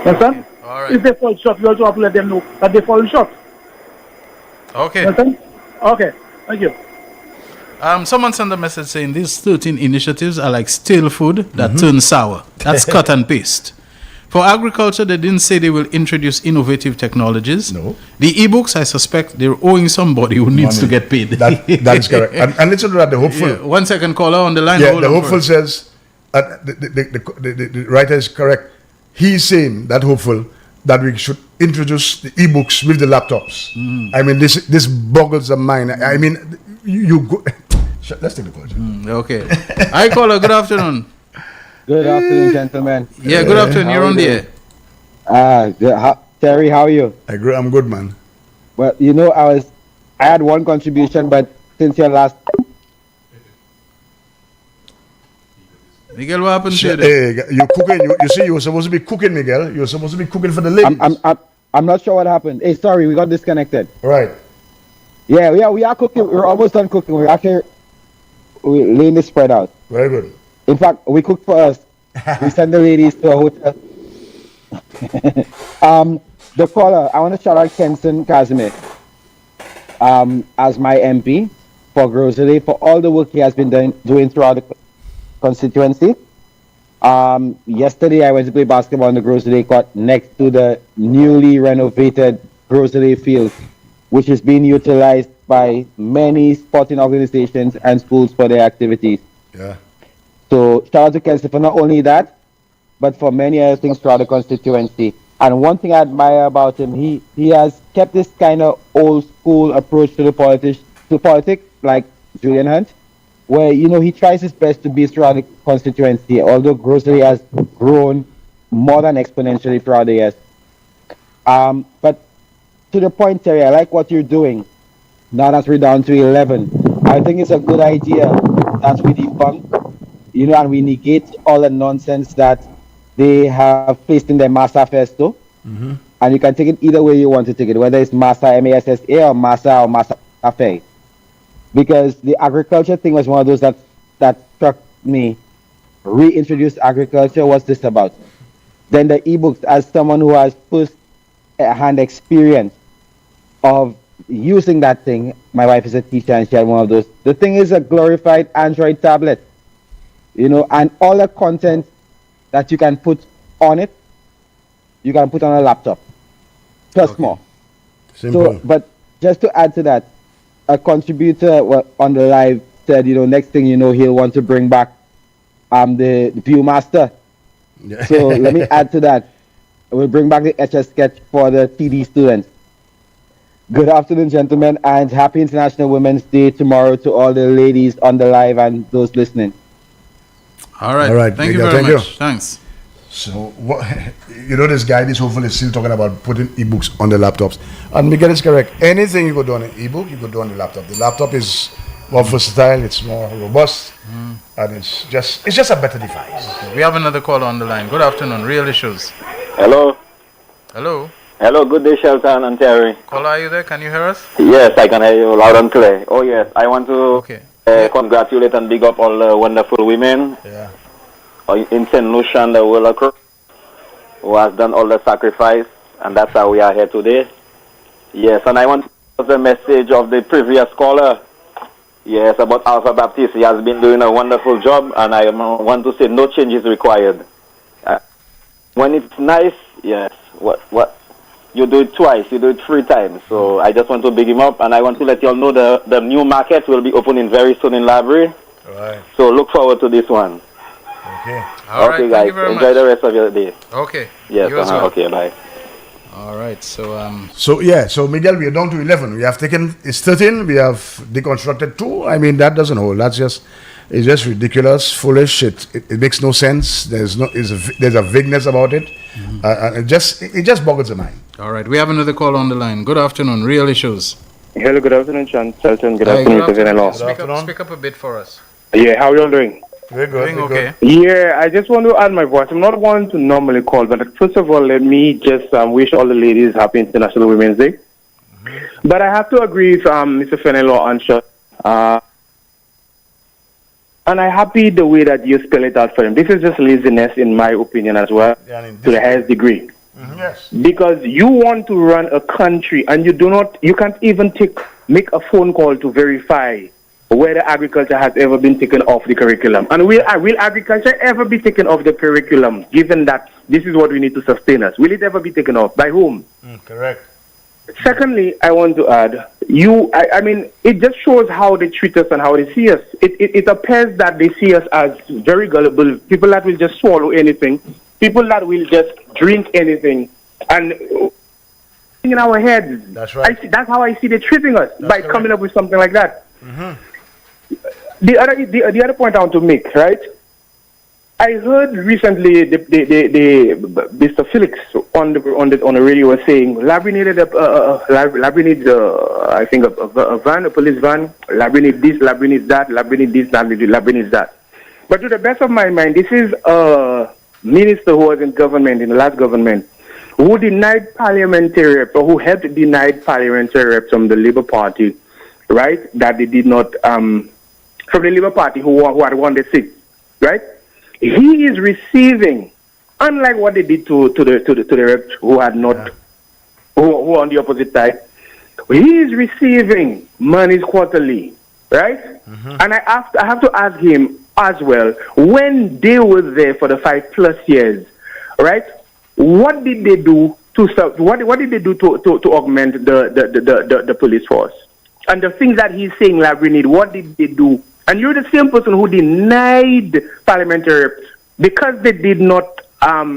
Understand? All right. If they fall short, we also have to let them know that they fall short. Okay. Understand? Okay. Thank you. Someone sent a message saying these 13 initiatives are like stale food that turns sour. That's cut and paste. For agriculture, they didn't say they will introduce innovative technologies. No. The e-books, I suspect they're owing somebody who needs to get paid. That is correct. And listen to that, the hopeful. Yeah, 1 second, caller on the line. Yeah, Hold the on hopeful first. says, the writer is correct. He's saying, that hopeful, that we should introduce the e-books with the laptops. I mean, this boggles the mind. I mean, you go... Let's take the call. Okay. Hi, caller. Good afternoon. Good afternoon, gentlemen. Yeah, good afternoon. You're on the air. Terry, how are you? I'm good, man. Well, you know, I had one contribution, but since your last... Miguel, what happened to you? Hey, you're cooking. You see, you were supposed to be cooking, Miguel. You're supposed to be cooking for the ladies. I'm not sure what happened. Hey, sorry, we got disconnected. Right. Yeah, we are cooking. We're almost done cooking. We're laying the spread out. Very good. In fact, we cooked for us. We sent the ladies to a hotel. The caller, I want to shout out Kenson Casimir as my MP for Grocery for all the work he has been doing throughout the constituency. Yesterday, I went to play basketball on the Grocery court next to the newly renovated Grocery field, which is being utilized by many sporting organizations and schools for their activities. Yeah. So shout out to Kelsey for not only that, but for many other things throughout the constituency. And one thing I admire about him, he has kept this kind of old school approach to politics, like Julian Hunt, where, you know, he tries his best to be throughout the constituency, although Grocery has grown more than exponentially throughout the years. But to the point, Terry, I like what you're doing. Now that we're down to 11, I think it's a good idea that we debunk, you know, and we negate all the nonsense that they have placed in their Massa Festo. And you can take it either way you want to take it, whether it's Massa M-A-S-S-A or Massa Fe. Because the agriculture thing was one of those that struck me. Reintroduce agriculture, what's this about? Then the ebooks, as someone who has first-hand experience of using that thing. My wife is a teacher and she had one of those. The thing is a glorified Android tablet, you know, and all the content that you can put on it, you can put on a laptop. Plus more. Simple. So, but just to add to that, a contributor on the live said, you know, next thing you know, he'll want to bring back the Viewmaster. Yeah. So let me add to that. We'll bring back the HS Sketch for the TD students. Good afternoon, gentlemen, and happy International Women's Day tomorrow to all the ladies on the live and those listening. All right. Thank you very much. Thanks. So, this guy, this hopefully is still talking about putting ebooks on the laptops. And Miguel is correct. Anything you could do on an ebook, you could do on the laptop. The laptop is more versatile, it's more robust, and it's just a better device. Okay. We have another caller on the line. Good afternoon, Real Issues. Hello. Hello. Hello, good day, Shelton and Terry. Caller, are you there? Can you hear us? Yes, I can hear you loud and clear. Oh, yes, I want to congratulate and big up all the wonderful women in St. Lucia and the world across who has done all the sacrifice, and that's how we are here today. Yes, and I want to pass the message of the previous caller. Yes, about Alpha Baptist. He has been doing a wonderful job, and I want to say no change is required. When it's nice, yes, what you do it twice, you do it 3 times. So I just want to big him up, and I want to let you all know the new market will be opening very soon in Library. Right. So look forward to this one. Okay. All right, guys. thank you very Enjoy much. the rest of your day. Okay. Yes. You as well. Okay. Bye. All right. So So Miguel, we are down to 11. We have taken, it's 13. We have deconstructed 2. I mean, that doesn't hold. It's just ridiculous, foolish. It makes no sense. There's a vagueness about it. It just boggles the mind. All right. We have another call on the line. Good afternoon, Real Issues. Hello, good afternoon, Shelton. Good Hi, afternoon, good Mr. Venelo. Speak up a bit for us. Yeah, how are you all doing? Very good. Doing okay. Yeah, I just want to add my voice. I'm not one to normally call, but first of all, let me just wish all the ladies happy International Women's Day. But I have to agree with Mr. Fenelo and Shelton. And I'm happy the way that you spell it out for him. This is just laziness, in my opinion, as well, to the highest degree. Yes. Because you want to run a country and you can't even make a phone call to verify whether agriculture has ever been taken off the curriculum. And will agriculture ever be taken off the curriculum, given that this is what we need to sustain us? Will it ever be taken off? By whom? Correct. Secondly, I want to add, I mean, it just shows how they treat us and how they see us. It appears that they see us as very gullible, people that will just swallow anything, people that will just drink anything, and in our heads. That's right. That's how I see they treating us, by coming up with something like that. The other point I want to make, right? I heard recently the Mr. Felix on the radio was saying Library needed Library needs I think a van, a police van. Library needs this, Library needs that, Library needs this, Library needs that. But to the best of my mind, this is a minister who was in government, in the last government, who denied parliamentary reps, or who helped deny parliamentary reps from the Labour Party, right? That they did not from the Labour Party who had won the seat, right? He is receiving, unlike what they did to the reps who had not, who on the opposite side. He is receiving monies quarterly, right? And I have to ask him as well, when they were there for the 5+ years, right? What did they do what did they do to augment the police force? And the things that he's saying Library need, what did they do? And you're the same person who denied parliamentary reps because they did not,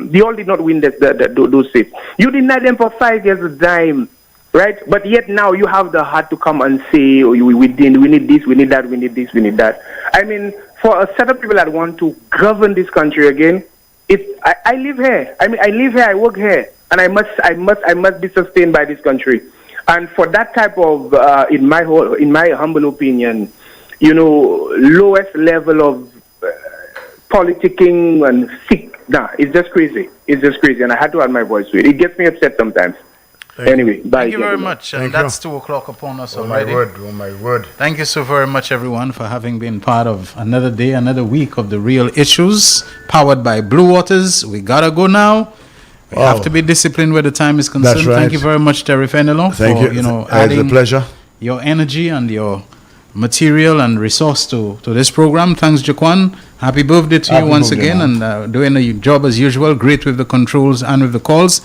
they all did not win those seats. You denied them for 5 years of time, right? But yet now you have the heart to come and say, oh, we need this, we need that, we need this, we need that. I mean, for a set of people that want to govern this country again, I live here. I mean, I live here, I work here, and I must be sustained by this country. And for that type of, in my humble opinion, lowest level of politicking and sick. It's just crazy. It's just crazy. And I had to add my voice to it. It gets me upset sometimes. Anyway, bye. Thank you very much. And that's 2 o'clock upon us already. Oh my word. Thank you so very much, everyone, for having been part of another day, another week of The Real Issues, powered by Blue Waters. We gotta go now. We have to be disciplined where the time is concerned. That's right. Thank you very much, Terry Fenelon, Thank for you. adding it's a pleasure. Your energy and your material and resource to this program. Thanks, Jaquan. Happy birthday to you once again, and doing a job as usual. Great with the controls and with the calls.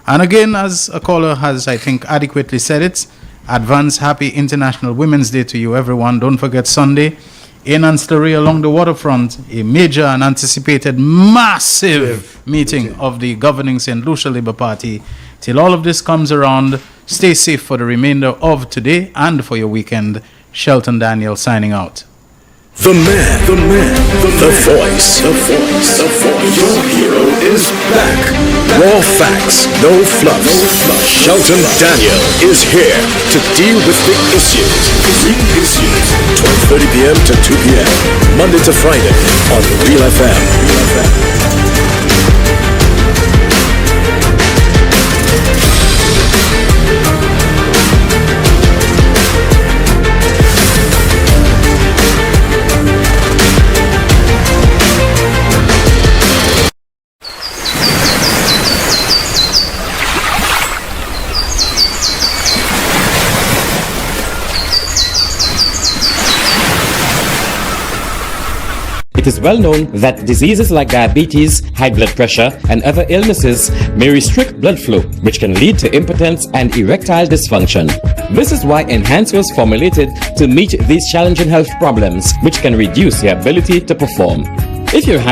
And again, as a caller has, I think, adequately said it, advance happy International Women's Day to you, everyone. Don't forget Sunday in Anstlery along the waterfront, a major and anticipated massive meeting of the governing St. Lucia Labour Party. Till all of this comes around, stay safe for the remainder of today and for your weekend. Shelton Daniel signing out. The man, the voice. Your hero is back. Raw facts, no fluff. Shelton Daniel is here to deal with the issues. 12:30 p.m. to 2 p.m. Monday to Friday on Real FM. It is well known that diseases like diabetes, high blood pressure, and other illnesses may restrict blood flow, which can lead to impotence and erectile dysfunction. This is why Enhance was formulated to meet these challenging health problems, which can reduce your ability to perform. If you have